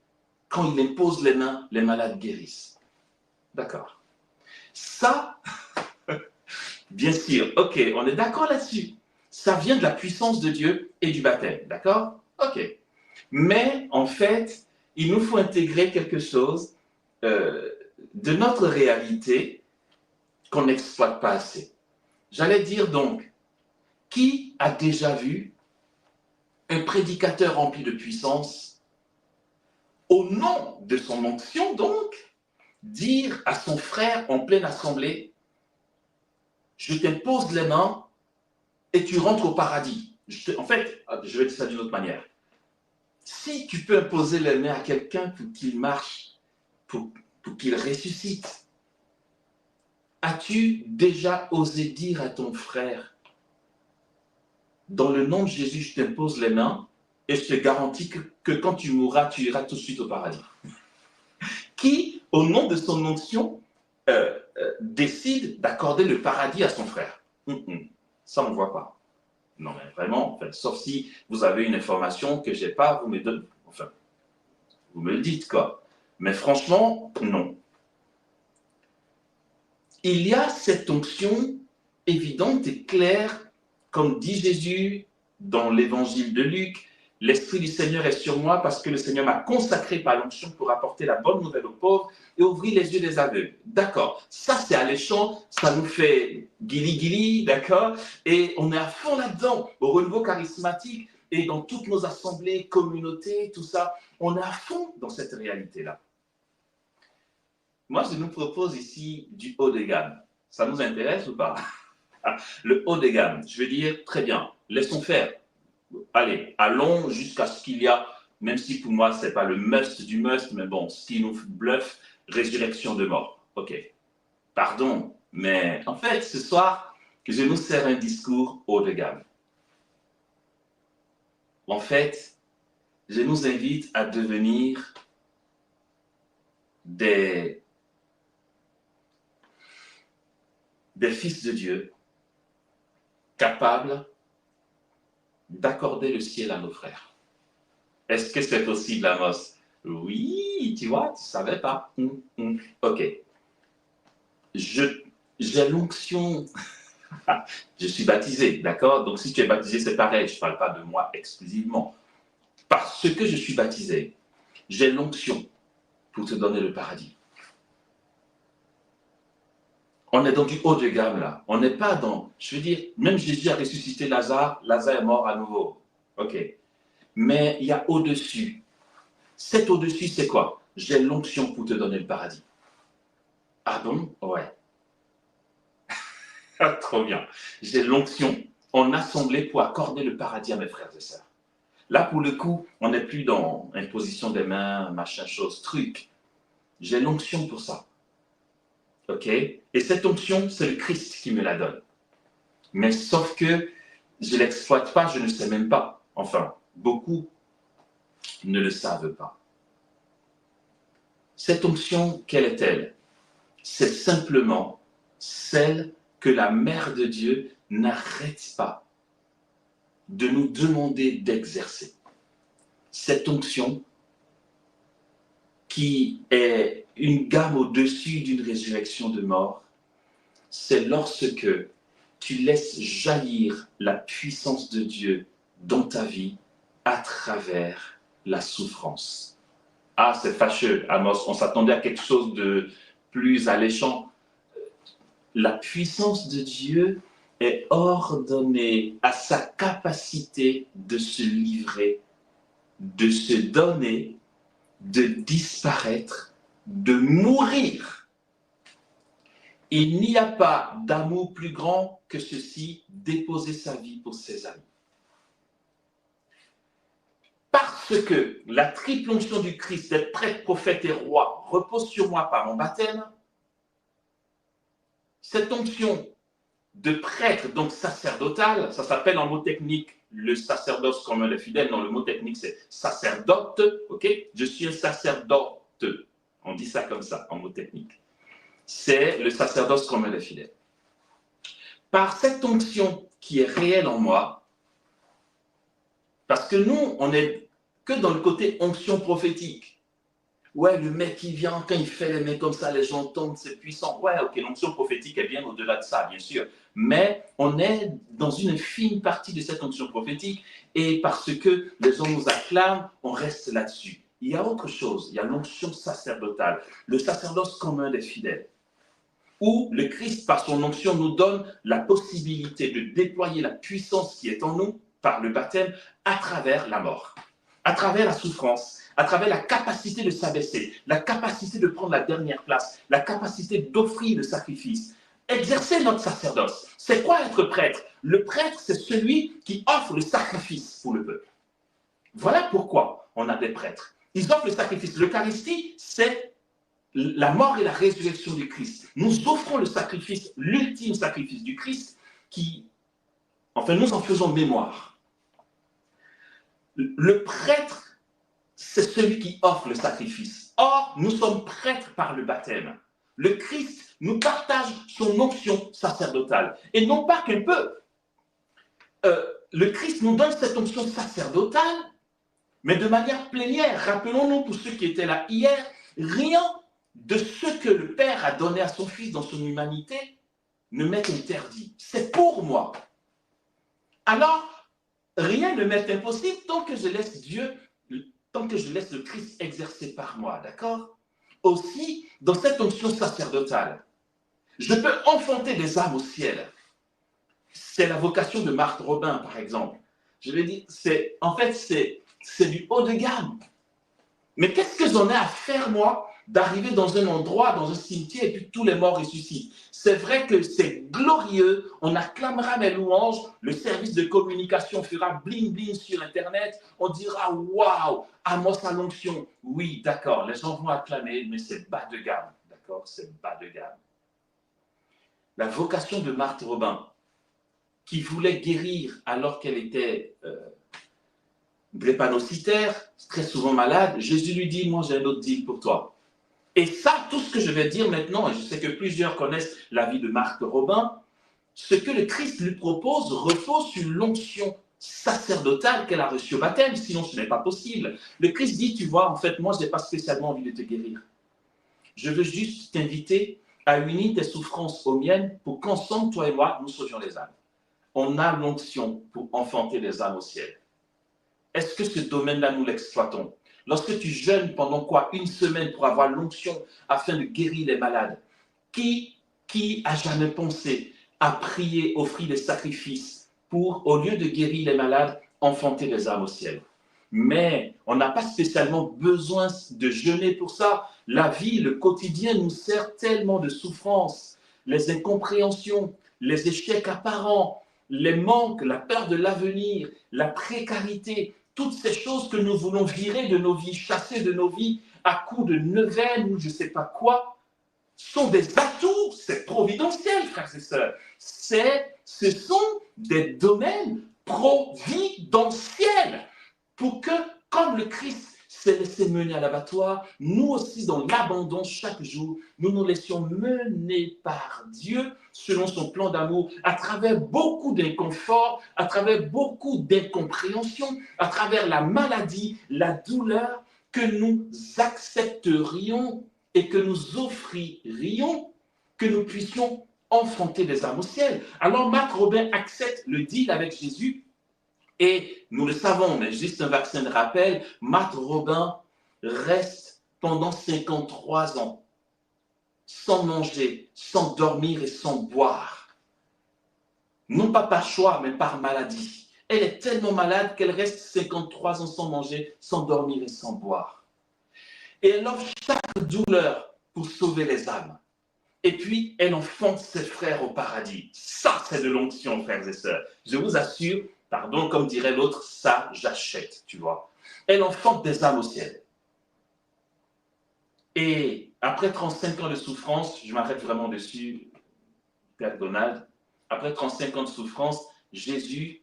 quand il impose les mains, les malades guérissent. D'accord. Ça, bien sûr, ok, on est d'accord là-dessus. Ça vient de la puissance de Dieu et du baptême, d'accord? Ok. Mais, en fait, il nous faut intégrer quelque chose de notre réalité qu'on n'exploite pas assez. J'allais dire donc, qui a déjà vu un prédicateur rempli de puissance, au nom de son onction donc, dire à son frère en pleine assemblée, je t'impose les mains et tu rentres au paradis. En fait, je vais dire ça d'une autre manière. Si tu peux imposer les mains à quelqu'un pour qu'il marche, pour qu'il ressuscite, as-tu déjà osé dire à ton frère, dans le nom de Jésus, je t'impose les mains et je te garantis que quand tu mourras, tu iras tout de suite au paradis? Qui, au nom de son onction, décide d'accorder le paradis à son frère? Ça, on ne voit pas. Non, mais vraiment, enfin, sauf si vous avez une information que je n'ai pas, vous me donnez, enfin, vous me le dites, quoi. Mais franchement, non. Il y a cette onction évidente et claire, comme dit Jésus dans l'évangile de Luc, l'Esprit du Seigneur est sur moi parce que le Seigneur m'a consacré par l'onction pour apporter la bonne nouvelle aux pauvres et ouvrir les yeux des aveugles. D'accord, ça c'est alléchant, ça nous fait guili-guili, d'accord, et on est à fond là-dedans, au renouveau charismatique et dans toutes nos assemblées, communautés, tout ça, on est à fond dans cette réalité-là. Moi, je nous propose ici du haut de gamme. Ça nous intéresse ou pas? Le haut de gamme, je veux dire, très bien, laissons faire. Allez, allons jusqu'à ce qu'il y a, même si pour moi, ce n'est pas le must du must, mais bon, ce qui nous bluffe, résurrection de mort. OK, pardon, mais en fait, ce soir, je nous sers un discours haut de gamme. En fait, je nous invite à devenir des fils de Dieu capables d'accorder le ciel à nos frères. Est-ce que c'est possible, Amos? Oui, tu vois, tu ne savais pas. OK. J'ai l'onction. Je suis baptisé, d'accord? Donc, si tu es baptisé, c'est pareil. Je ne parle pas de moi exclusivement. Parce que je suis baptisé, j'ai l'onction pour te donner le paradis. On est dans du haut de gamme, là. On n'est pas dans... Je veux dire, même Jésus a ressuscité Lazare, Lazare est mort à nouveau. OK. Mais il y a au-dessus. Cet au-dessus, c'est quoi? J'ai l'onction pour te donner le paradis. Ah bon? Ouais. Trop bien. J'ai l'onction en assemblée pour accorder le paradis à mes frères et sœurs. Là, pour le coup, on n'est plus dans imposition des mains, machin, chose, truc. J'ai l'onction pour ça. OK? Et cette onction, c'est le Christ qui me la donne. Mais sauf que je ne l'exploite pas, je ne sais même pas. Enfin, beaucoup ne le savent pas. Cette onction, quelle est-elle? C'est simplement celle que la Mère de Dieu n'arrête pas de nous demander d'exercer. Cette onction qui est une gamme au-dessus d'une résurrection de mort, c'est lorsque tu laisses jaillir la puissance de Dieu dans ta vie à travers la souffrance. Ah, c'est fâcheux, Amos, on s'attendait à quelque chose de plus alléchant. La puissance de Dieu est ordonnée à sa capacité de se livrer, de se donner, de disparaître, de mourir. Il n'y a pas d'amour plus grand que ceci, déposer sa vie pour ses amis. Parce que la triple onction du Christ, d'être prêtre, prophète et roi, repose sur moi par mon baptême, cette onction de prêtre, donc sacerdotal, ça s'appelle en mot technique le sacerdoce commun des fidèles. Non, le mot technique c'est sacerdote, ok? Je suis un sacerdote. On dit ça comme ça, en mot technique. C'est le sacerdoce commun des fidèles. Par cette onction qui est réelle en moi, parce que nous, on n'est que dans le côté onction prophétique. Ouais, le mec qui vient, quand il fait les mains comme ça, les gens tombent, c'est puissant. Ouais, ok, l'onction prophétique est bien au-delà de ça, bien sûr. Mais on est dans une fine partie de cette onction prophétique et parce que les gens nous acclament, on reste là-dessus. Il y a autre chose, il y a l'onction sacerdotale, le sacerdoce commun des fidèles, où le Christ, par son onction, nous donne la possibilité de déployer la puissance qui est en nous par le baptême à travers la mort, à travers la souffrance, à travers la capacité de s'abaisser, la capacité de prendre la dernière place, la capacité d'offrir le sacrifice. Exercer notre sacerdoce. C'est quoi être prêtre? Le prêtre, c'est celui qui offre le sacrifice pour le peuple. Voilà pourquoi on a des prêtres. Ils offrent le sacrifice. L'Eucharistie, c'est la mort et la résurrection du Christ. Nous offrons le sacrifice, l'ultime sacrifice du Christ, nous en faisons mémoire. Le prêtre, c'est celui qui offre le sacrifice. Or, nous sommes prêtres par le baptême. Le Christ nous partage son onction sacerdotale. Et non pas qu'un peu. Le Christ nous donne cette onction sacerdotale, mais de manière plénière. Rappelons-nous, pour ceux qui étaient là hier, rien de ce que le Père a donné à son Fils dans son humanité ne m'est interdit. C'est pour moi. Alors, rien ne m'est impossible tant que je laisse Dieu, tant que je laisse le Christ exercer par moi, d'accord? Aussi, dans cette onction sacerdotale, je peux enfanter des âmes au ciel. C'est la vocation de Marthe Robin, par exemple. Je vais dire, c'est du haut de gamme. Mais qu'est-ce que j'en ai à faire, moi, d'arriver dans un endroit, dans un cimetière, et puis tous les morts ressuscitent? C'est vrai que c'est glorieux, on acclamera mes louanges, le service de communication fera bling-bling sur Internet, on dira « Waouh, Amos à l'onction ». Oui, d'accord, les gens vont acclamer, mais c'est bas de gamme, d'accord, c'est bas de gamme. La vocation de Marthe Robin, qui voulait guérir alors qu'elle était drépanocytaire, très souvent malade, Jésus lui dit « Moi, j'ai un autre deal pour toi ». Et ça, tout ce que je vais dire maintenant, et je sais que plusieurs connaissent la vie de Marthe Robin, ce que le Christ lui propose repose sur l'onction sacerdotale qu'elle a reçue au baptême, sinon ce n'est pas possible. Le Christ dit, tu vois, en fait, moi, je n'ai pas spécialement envie de te guérir. Je veux juste t'inviter à unir tes souffrances aux miennes pour qu'ensemble, toi et moi, nous sauvions les âmes. On a l'onction pour enfanter les âmes au ciel. Est-ce que ce domaine-là, nous l'exploitons? Lorsque tu jeûnes pendant quoi? Une semaine pour avoir l'onction afin de guérir les malades. Qui a jamais pensé à prier, offrir des sacrifices pour, au lieu de guérir les malades, enfanter les âmes au ciel? Mais on n'a pas spécialement besoin de jeûner pour ça. La vie, le quotidien nous sert tellement de souffrances, les incompréhensions, les échecs apparents, les manques, la peur de l'avenir, la précarité, toutes ces choses que nous voulons virer de nos vies, chasser de nos vies à coups de neuvaine ou je ne sais pas quoi, sont des atouts, c'est providentiel, frères et sœurs. Ce sont des domaines providentiels pour que, comme le Christ s'est laissé mener à l'abattoir, nous aussi, dans l'abandon chaque jour, nous nous laissions mener par Dieu selon son plan d'amour, à travers beaucoup d'inconfort, à travers beaucoup d'incompréhension, à travers la maladie, la douleur, que nous accepterions et que nous offririons, que nous puissions enfanter des âmes au ciel. Alors Marthe Robin accepte le deal avec Jésus. Et nous le savons, mais juste un vaccin de rappel, Marthe Robin reste pendant 53 ans sans manger, sans dormir et sans boire. Non pas par choix, mais par maladie. Elle est tellement malade qu'elle reste 53 ans sans manger, sans dormir et sans boire. Et elle offre chaque douleur pour sauver les âmes. Et puis, elle enfante ses frères au paradis. Ça, c'est de l'onction, frères et sœurs. Je vous assure, pardon, comme dirait l'autre, ça, j'achète, tu vois. Elle enfante des âmes au ciel. Et après 35 ans de souffrance, je m'arrête vraiment dessus, Père Donald, après 35 ans de souffrance, Jésus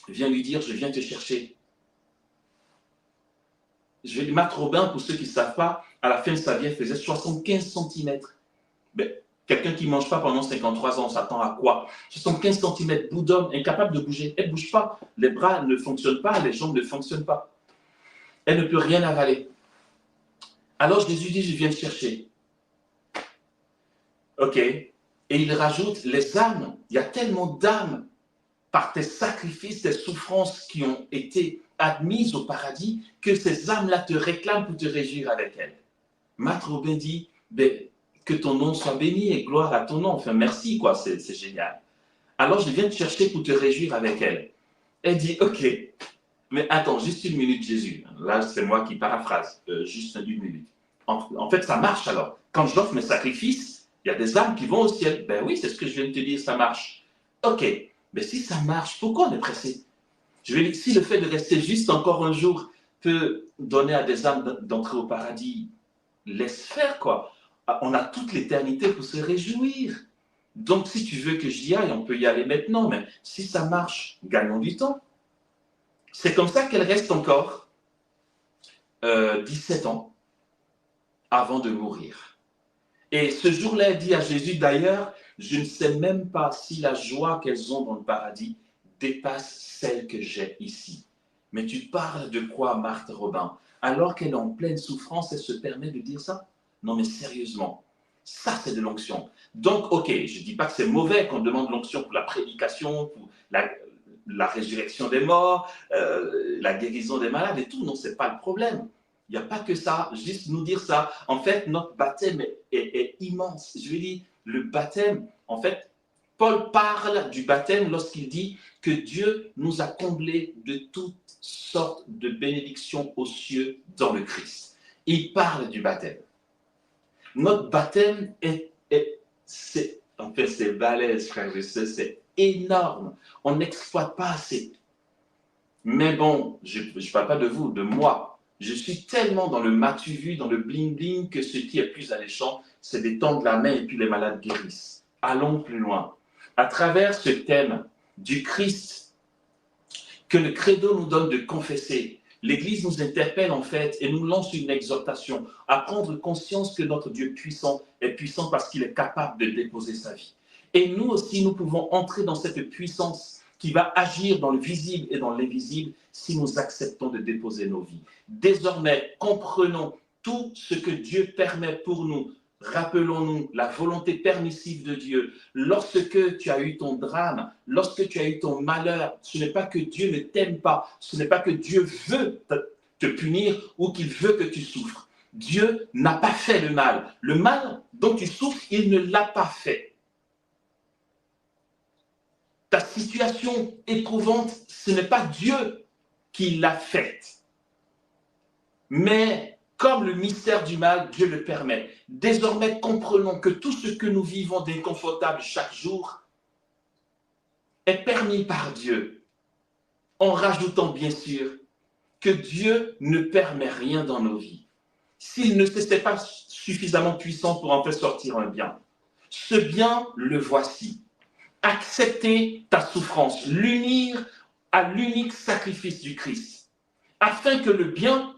vient lui dire, je viens te chercher. Marthe Robin, pour ceux qui ne savent pas, à la fin de sa vie, elle faisait 75 cm. Quelqu'un qui ne mange pas pendant 53 ans, on s'attend à quoi? 75 cm, bout d'homme, incapable de bouger. Elle ne bouge pas. Les bras ne fonctionnent pas, les jambes ne fonctionnent pas. Elle ne peut rien avaler. Alors Jésus dit, je viens te chercher. Ok. Et il rajoute, les âmes, il y a tellement d'âmes par tes sacrifices, tes souffrances qui ont été admises au paradis, que ces âmes-là te réclament pour te réjouir avec elles. Marthe Robin dit, que ton nom soit béni et gloire à ton nom. Enfin, merci, quoi, c'est génial. Alors, je viens te chercher pour te réjouir avec elle. Elle dit, ok, mais attends, juste une minute, Jésus. Là, c'est moi qui paraphrase, juste une minute. En fait, ça marche alors. Quand j'offre mes sacrifices, il y a des âmes qui vont au ciel. Ben oui, c'est ce que je viens de te dire, ça marche. Ok, mais si ça marche, pourquoi on est pressé? Je vais dire, si le fait de rester juste encore un jour peut donner à des âmes d'entrer au paradis, laisse faire, quoi. On a toute l'éternité pour se réjouir. Donc, si tu veux que j'y aille, on peut y aller maintenant, mais si ça marche, gagnons du temps. C'est comme ça qu'elle reste encore 17 ans avant de mourir. Et ce jour-là, elle dit à Jésus, d'ailleurs, je ne sais même pas si la joie qu'elles ont dans le paradis dépasse celle que j'ai ici. Mais tu parles de quoi, Marthe Robin? Alors qu'elle est en pleine souffrance, elle se permet de dire ça? Non, mais sérieusement, ça c'est de l'onction. Donc, ok, je ne dis pas que c'est mauvais qu'on demande l'onction pour la prédication, pour la résurrection des morts, la guérison des malades et tout. Non, ce n'est pas le problème. Il n'y a pas que ça, juste nous dire ça. En fait, notre baptême est immense. Je veux dire, le baptême, en fait, Paul parle du baptême lorsqu'il dit que Dieu nous a comblés de toutes sortes de bénédictions aux cieux dans le Christ. Il parle du baptême. Notre baptême c'est balèze, frère, je sais, c'est énorme. On n'exploite pas assez. Mais bon, je ne parle pas de vous, de moi. Je suis tellement dans le matu vu, dans le bling-bling, que ce qui est plus alléchant, c'est d'étendre la main et puis les malades guérissent. Allons plus loin. À travers ce thème du Christ que le credo nous donne de confesser, l'Église nous interpelle en fait et nous lance une exhortation à prendre conscience que notre Dieu puissant est puissant parce qu'il est capable de déposer sa vie. Et nous aussi, nous pouvons entrer dans cette puissance qui va agir dans le visible et dans l'invisible si nous acceptons de déposer nos vies. Désormais, comprenons tout ce que Dieu permet pour nous. Rappelons-nous la volonté permissive de Dieu. Lorsque tu as eu ton drame, lorsque tu as eu ton malheur, ce n'est pas que Dieu ne t'aime pas, ce n'est pas que Dieu veut te punir ou qu'il veut que tu souffres. Dieu n'a pas fait le mal. Le mal dont tu souffres, il ne l'a pas fait. Ta situation éprouvante, ce n'est pas Dieu qui l'a faite. Mais comme le mystère du mal, Dieu le permet. Désormais, comprenons que tout ce que nous vivons d'inconfortable chaque jour est permis par Dieu. En rajoutant bien sûr que Dieu ne permet rien dans nos vies. S'il ne s'était pas suffisamment puissant pour en faire sortir un bien, ce bien, le voici. Accepter ta souffrance, l'unir à l'unique sacrifice du Christ, afin que le bien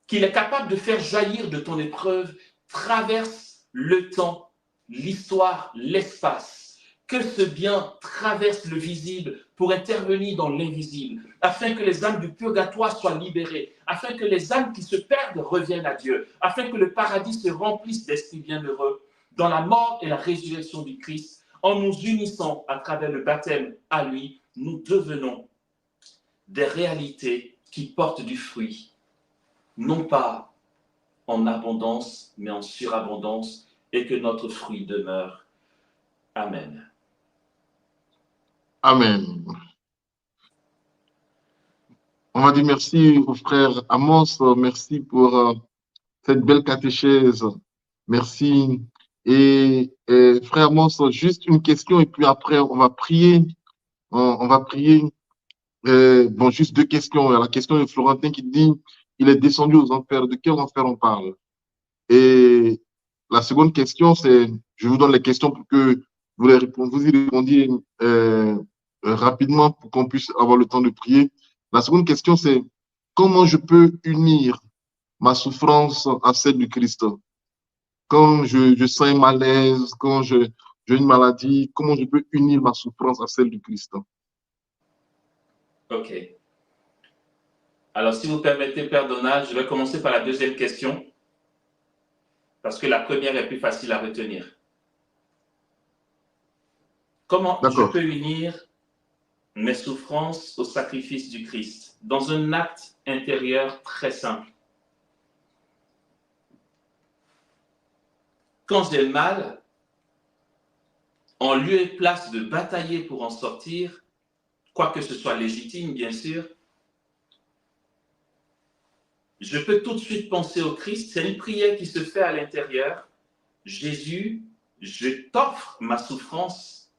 qu'il est capable de faire jaillir de ton épreuve traverse le temps, l'histoire, l'espace, que ce bien traverse le visible pour intervenir dans l'invisible, afin que les âmes du purgatoire soient libérées, afin que les âmes qui se perdent reviennent à Dieu, afin que le paradis se remplisse d'esprits bienheureux dans la mort et la résurrection du Christ. En nous unissant à travers le baptême à lui, nous devenons des réalités qui portent du fruit, non pas en abondance, mais en surabondance, et que notre fruit demeure. Amen. Amen. On va dire merci au frère Amos, merci pour cette belle catéchèse. Merci. Et frère Amos, juste une question et puis après on va prier. On va prier. Bon, juste deux questions. La question de Florentin qui dit, il est descendu aux enfers. De quel enfer on parle? Et la seconde question, c'est, je vous donne les questions pour que vous y répondiez rapidement pour qu'on puisse avoir le temps de prier. La seconde question, c'est comment je peux unir ma souffrance à celle du Christ? Quand je sens un malaise, quand j'ai une maladie, comment je peux unir ma souffrance à celle du Christ? Ok. Alors, si vous permettez, Père Donald, je vais commencer par la deuxième question, parce que la première est plus facile à retenir. Comment je peux unir mes souffrances au sacrifice du Christ dans un acte intérieur très simple? Quand j'ai mal, en lieu et place de batailler pour en sortir, quoique ce soit légitime, bien sûr, je peux tout de suite penser au Christ. C'est une prière qui se fait à l'intérieur. Jésus, je t'offre ma souffrance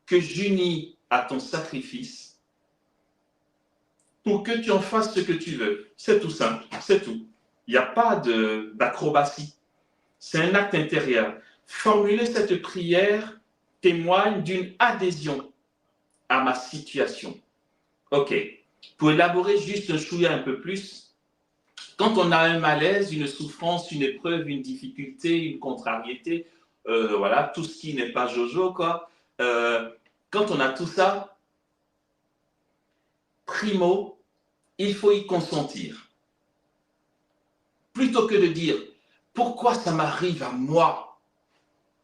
que j'unis à ton sacrifice pour que tu en fasses ce que tu veux. C'est tout simple, c'est tout. Il n'y a pas d'acrobatie. C'est un acte intérieur. Formuler cette prière témoigne d'une adhésion à ma situation. Ok. Pour élaborer juste un chouïa un peu plus, Quand on a un malaise, une souffrance, une épreuve, une difficulté, une contrariété, voilà, tout ce qui n'est pas Jojo, quoi. Quand on a tout ça, primo, il faut y consentir. Plutôt que de dire « Pourquoi ça m'arrive à moi ?»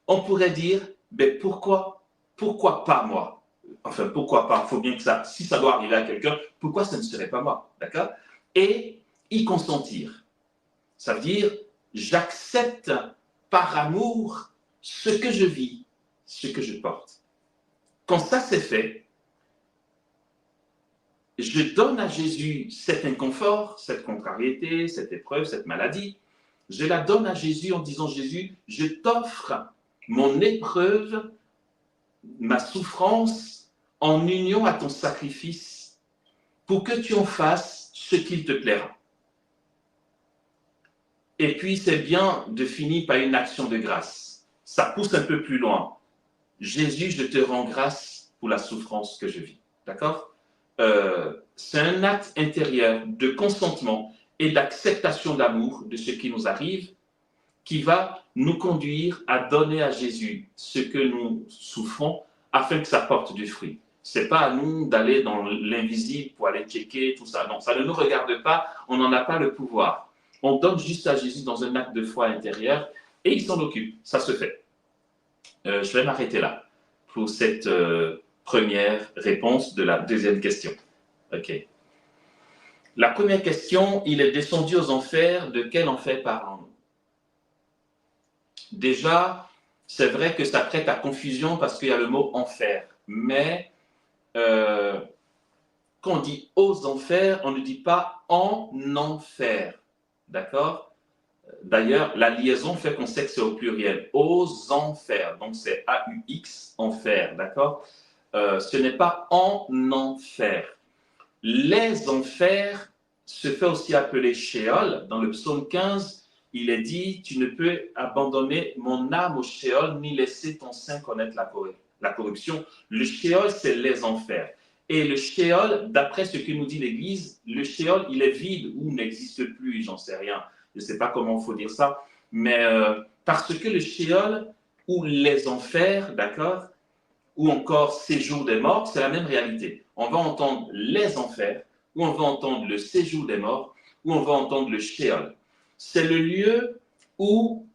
On pourrait dire « Ben pourquoi pas moi ?» Enfin, pourquoi pas? Il faut bien que ça, si ça doit arriver à quelqu'un, pourquoi ça ne serait pas moi? D'accord? Et y consentir. Ça veut dire « J'accepte par amour ce que je vis, ce que je porte. » Quand ça c'est fait, je donne à Jésus cet inconfort, cette contrariété, cette épreuve, cette maladie. Je la donne à Jésus en disant, Jésus, je t'offre mon épreuve, ma souffrance en union à ton sacrifice pour que tu en fasses ce qu'il te plaira. Et puis, c'est bien de finir par une action de grâce. Ça pousse un peu plus loin. Jésus, je te rends grâce pour la souffrance que je vis. D'accord? C'est un acte intérieur de consentement et d'acceptation d'amour de ce qui nous arrive qui va nous conduire à donner à Jésus ce que nous souffrons afin que ça porte du fruit. Ce n'est pas à nous d'aller dans l'invisible pour aller checker tout ça. Non, ça ne nous regarde pas, on n'en a pas le pouvoir. On donne juste à Jésus dans un acte de foi intérieure et il s'en occupe. Ça se fait. Je vais m'arrêter là pour cette première réponse de la deuxième question. Ok. La première question, il est descendu aux enfers. De quel enfer parlons-nous? Déjà, c'est vrai que ça prête à confusion parce qu'il y a le mot enfer. Mais quand on dit aux enfers, on ne dit pas en enfer. D'accord? D'ailleurs, la liaison fait qu'on sait que c'est au pluriel. Aux enfers. Donc, c'est A-U-X, enfer. D'accord? Ce n'est pas en enfer. Les enfers se fait aussi appeler Sheol. Dans le psaume 15, il est dit « Tu ne peux abandonner mon âme au Sheol, ni laisser ton sein connaître la corruption. » Le Sheol, c'est les enfers. Et le Sheol, d'après ce que nous dit l'Église, le Sheol, il est vide ou n'existe plus, j'en sais rien. Je ne sais pas comment il faut dire ça. Mais parce que le Sheol ou les enfers, d'accord, ou encore séjour des morts, c'est la même réalité. On va entendre les enfers, ou on va entendre le séjour des morts, ou on va entendre le Sheol. C'est le lieu où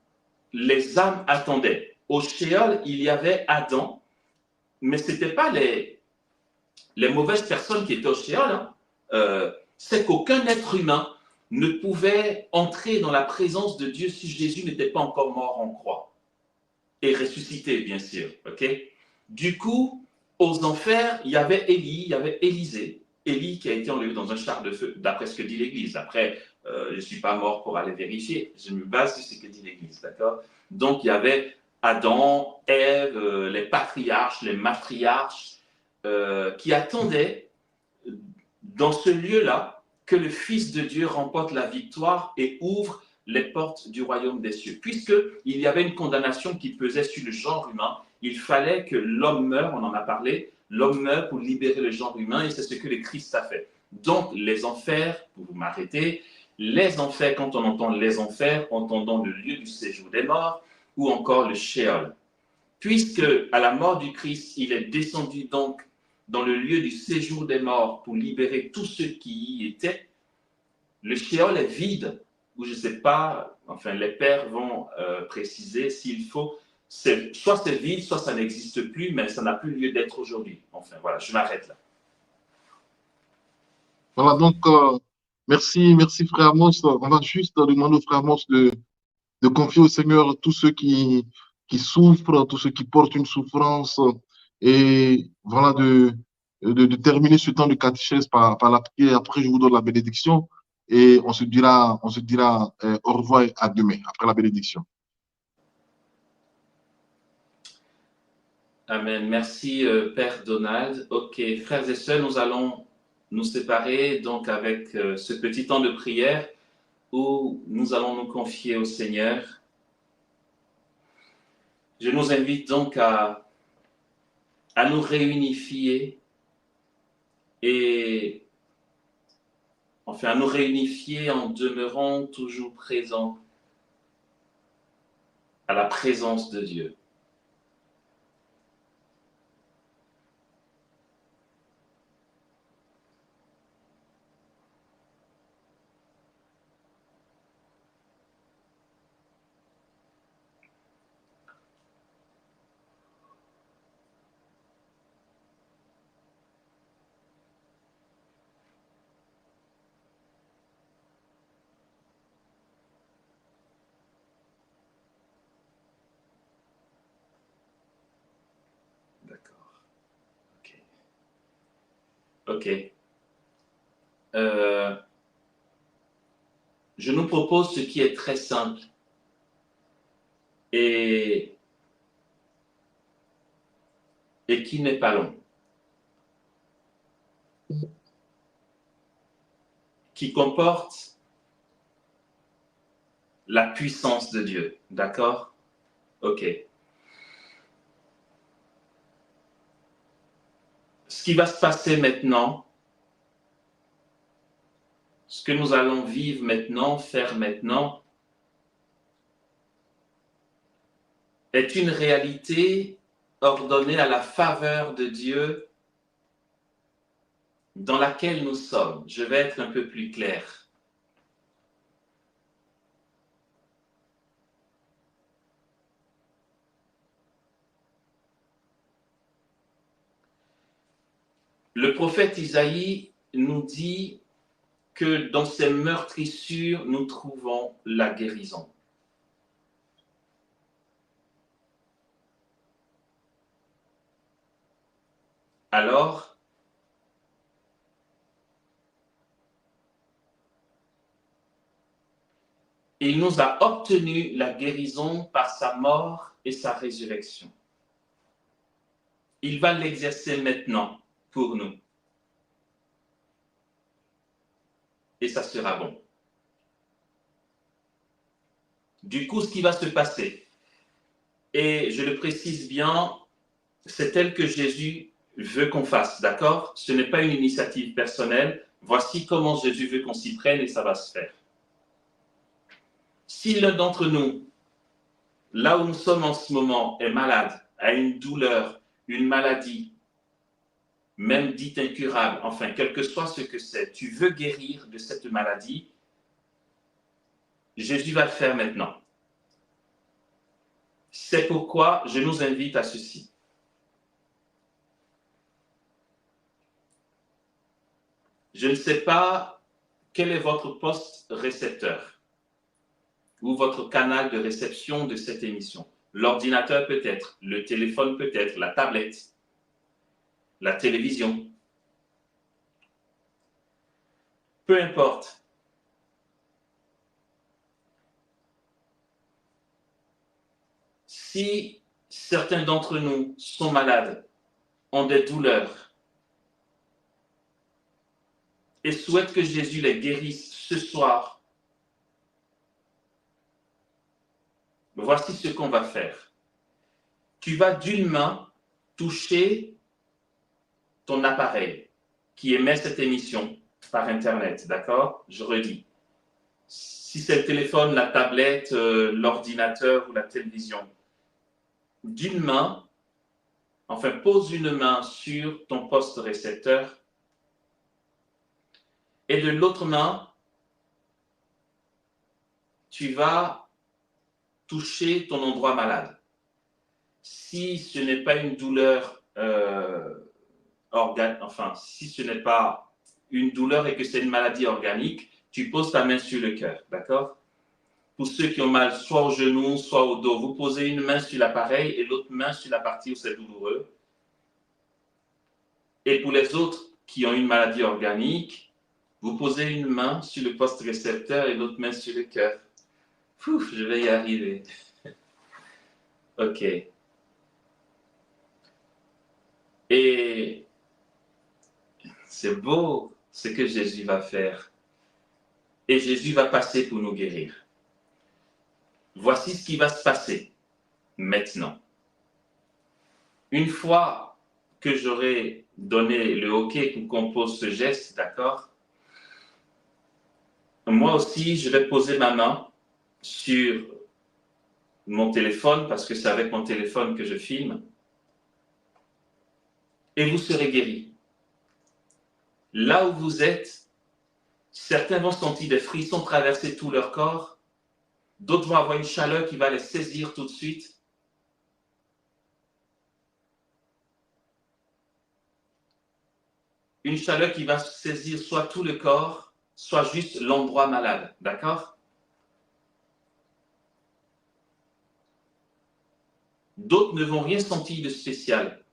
les âmes attendaient. Au Sheol, il y avait Adam, mais ce n'étaient pas les mauvaises personnes qui étaient au Sheol. C'est qu'aucun être humain ne pouvait entrer dans la présence de Dieu si Jésus n'était pas encore mort en croix. Et ressuscité, bien sûr. Ok? Du coup, aux enfers, il y avait Élie, il y avait Élisée. Élie qui a été enlevé dans un char de feu, d'après ce que dit l'Église. Après, je ne suis pas mort pour aller vérifier. Je me base sur ce que dit l'Église, d'accord? Donc, il y avait Adam, Ève, les patriarches, les matriarches, qui attendaient dans ce lieu-là que le Fils de Dieu remporte la victoire et ouvre les portes du royaume des cieux. Puisqu'il y avait une condamnation qui pesait sur le genre humain, il fallait que l'homme meure, on en a parlé, l'homme meurt pour libérer le genre humain et c'est ce que le Christ a fait. Donc les enfers, pour vous m'arrêter, les enfers, quand on entend les enfers, entendons le lieu du séjour des morts ou encore le Sheol. Puisque à la mort du Christ, il est descendu donc dans le lieu du séjour des morts pour libérer tous ceux qui y étaient, le Sheol est vide, ou je ne sais pas, enfin les pères vont préciser s'il faut, soit c'est vide, soit ça n'existe plus, mais ça n'a plus lieu d'être aujourd'hui. Enfin voilà, je m'arrête là. Voilà, donc merci frère Amos. On va juste demander au frère Amos de confier au Seigneur tous ceux qui souffrent, tous ceux qui portent une souffrance, et voilà, de terminer ce temps de catéchèse par la prière. Après, je vous donne la bénédiction et on se dira au revoir et à demain, après la bénédiction. Amen. Merci, Père Donald. Ok, frères et sœurs, nous allons nous séparer donc avec ce petit temps de prière où nous allons nous confier au Seigneur. Je nous invite donc à nous réunifier et enfin à nous réunifier en demeurant toujours présents à la présence de Dieu. D'accord. Ok. Ok. Je nous propose ce qui est très simple et qui n'est pas long, qui comporte la puissance de Dieu. D'accord? Ok. Ce qui va se passer maintenant, ce que nous allons vivre maintenant, faire maintenant, est une réalité ordonnée à la faveur de Dieu dans laquelle nous sommes. Je vais être un peu plus clair. Le prophète Isaïe nous dit que dans ces meurtrissures, nous trouvons la guérison. Alors, il nous a obtenu la guérison par sa mort et sa résurrection. Il va l'exercer maintenant pour nous. Et ça sera bon. Du coup, ce qui va se passer, et je le précise bien, c'est tel que Jésus veut qu'on fasse, d'accord? Ce n'est pas une initiative personnelle. Voici comment Jésus veut qu'on s'y prenne et ça va se faire. Si l'un d'entre nous, là où nous sommes en ce moment, est malade, a une douleur, une maladie, même dite incurable, enfin, quel que soit ce que c'est, tu veux guérir de cette maladie, Jésus va le faire maintenant. C'est pourquoi je nous invite à ceci. Je ne sais pas quel est votre poste récepteur ou votre canal de réception de cette émission. L'ordinateur peut-être, le téléphone peut-être, la tablette, la télévision. Peu importe. Si certains d'entre nous sont malades, ont des douleurs et souhaitent que Jésus les guérisse ce soir, voici ce qu'on va faire. Tu vas d'une main toucher ton appareil qui émet cette émission par Internet, d'accord? Je redis. Si c'est le téléphone, la tablette, l'ordinateur ou la télévision, d'une main, enfin pose une main sur ton poste récepteur et de l'autre main, tu vas toucher ton endroit malade. Si ce n'est pas une douleur si ce n'est pas une douleur et que c'est une maladie organique, tu poses ta main sur le cœur, d'accord? Pour ceux qui ont mal soit au genou, soit au dos, vous posez une main sur l'appareil et l'autre main sur la partie où c'est douloureux. Et pour les autres qui ont une maladie organique, vous posez une main sur le poste récepteur et l'autre main sur le cœur. Je vais y arriver. Ok. Et c'est beau ce que Jésus va faire. Et Jésus va passer pour nous guérir. Voici ce qui va se passer maintenant. Une fois que j'aurai donné le OK pour qu'on pose ce geste, d'accord? moi aussi, je vais poser ma main sur mon téléphone, parce que c'est avec mon téléphone que je filme, et vous serez guéris. Là où vous êtes, certains vont sentir des frissons traverser tout leur corps, d'autres vont avoir une chaleur qui va les saisir tout de suite. Une chaleur qui va saisir soit tout le corps, soit juste l'endroit malade, d'accord? D'autres ne vont rien sentir de spécial,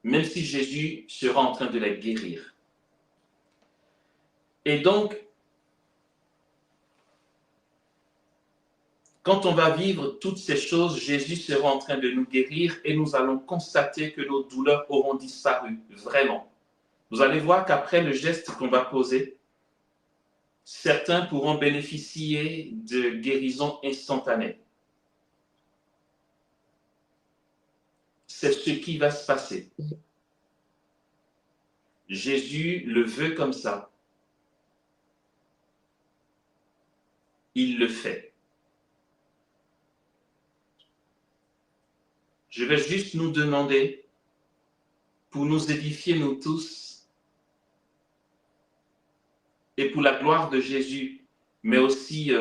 même si Jésus sera en train de les guérir. Et donc, quand on va vivre toutes ces choses, Jésus sera en train de nous guérir et nous allons constater que nos douleurs auront disparu, vraiment. Vous allez voir qu'après le geste qu'on va poser, certains pourront bénéficier de guérison instantanée. C'est ce qui va se passer. Jésus le veut comme ça. Il le fait. Je vais juste nous demander, pour nous édifier nous tous, et pour la gloire de Jésus, mais aussi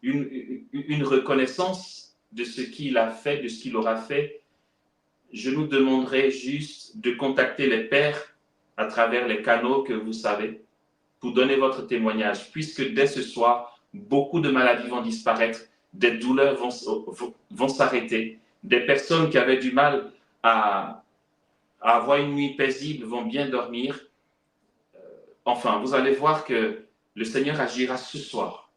une reconnaissance de ce qu'il a fait, de ce qu'il aura fait, je nous demanderai juste de contacter les pères à travers les canaux que vous savez pour donner votre témoignage, puisque dès ce soir, beaucoup de maladies vont disparaître, des douleurs vont s'arrêter, des personnes qui avaient du mal à avoir une nuit paisible vont bien dormir. Enfin, vous allez voir que le Seigneur agira ce soir.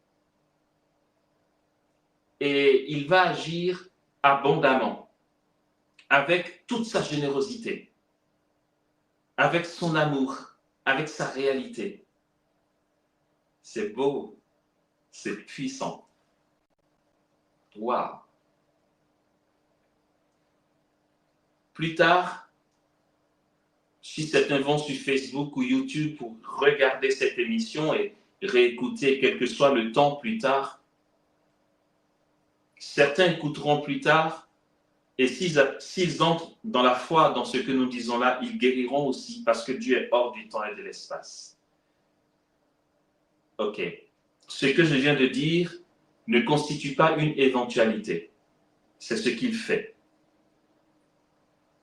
Et il va agir abondamment, avec toute sa générosité, avec son amour, avec sa réalité. C'est beau, c'est puissant. Waouh! Plus tard, si certains vont sur Facebook ou YouTube pour regarder cette émission et réécouter, quel que soit le temps plus tard, certains écouteront plus tard et s'ils entrent dans la foi, dans ce que nous disons là, ils guériront aussi parce que Dieu est hors du temps et de l'espace. Ok. Ce que je viens de dire ne constitue pas une éventualité. C'est ce qu'il fait.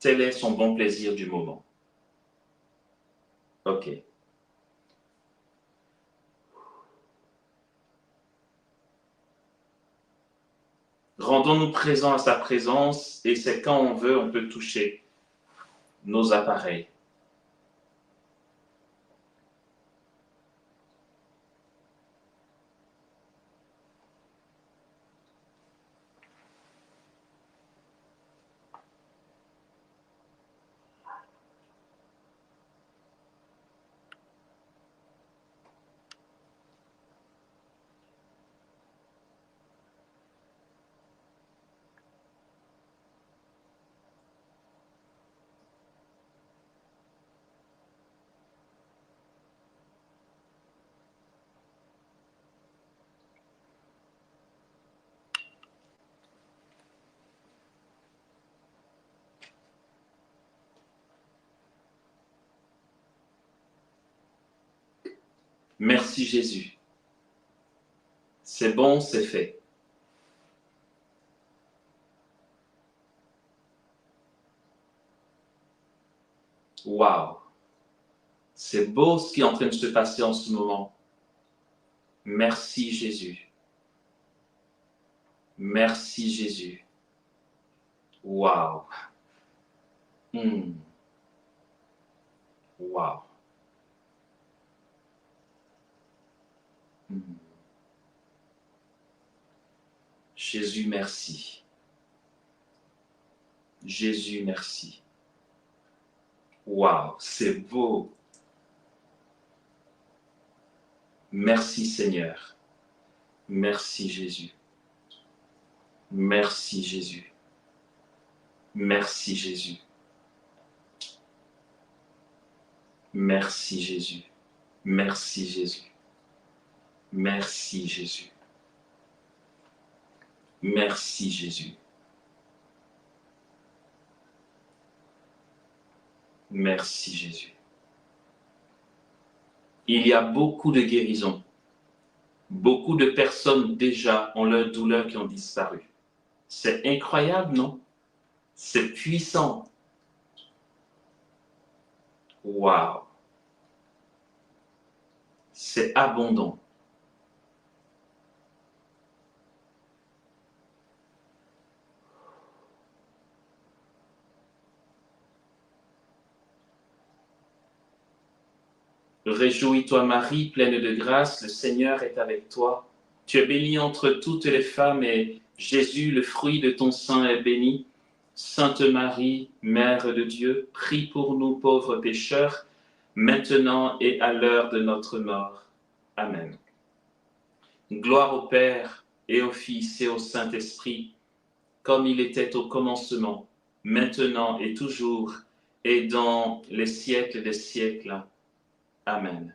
Tel est son bon plaisir du moment. Ok. Rendons-nous présents à sa présence et c'est quand on veut, on peut toucher nos appareils. Merci Jésus. C'est bon, c'est fait. Waouh! C'est beau ce qui est en train de se passer en ce moment. Merci Jésus. Merci Jésus. Waouh! Waouh! Jésus, merci. Jésus, merci. Waouh, c'est beau. Merci Seigneur. Merci Jésus. Merci Jésus. Merci Jésus. Merci Jésus. Merci Jésus. Merci Jésus. Merci Jésus. Merci Jésus. Il y a beaucoup de guérisons. Beaucoup de personnes déjà ont leurs douleurs qui ont disparu. C'est incroyable, non? C'est puissant. Waouh! C'est abondant. Réjouis-toi Marie, pleine de grâce, le Seigneur est avec toi. Tu es bénie entre toutes les femmes et Jésus, le fruit de ton sein, est béni. Sainte Marie, Mère de Dieu, prie pour nous pauvres pécheurs, maintenant et à l'heure de notre mort. Amen. Gloire au Père et au Fils et au Saint-Esprit, comme il était au commencement, maintenant et toujours, et dans les siècles des siècles. Amen.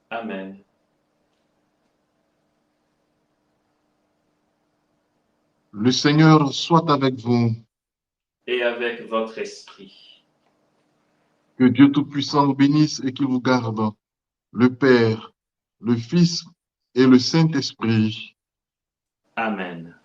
Amen. Le Seigneur soit avec vous. Et avec votre esprit. Que Dieu Tout-Puissant vous bénisse et qu'il vous garde, le Père, le Fils et le Saint-Esprit. Amen.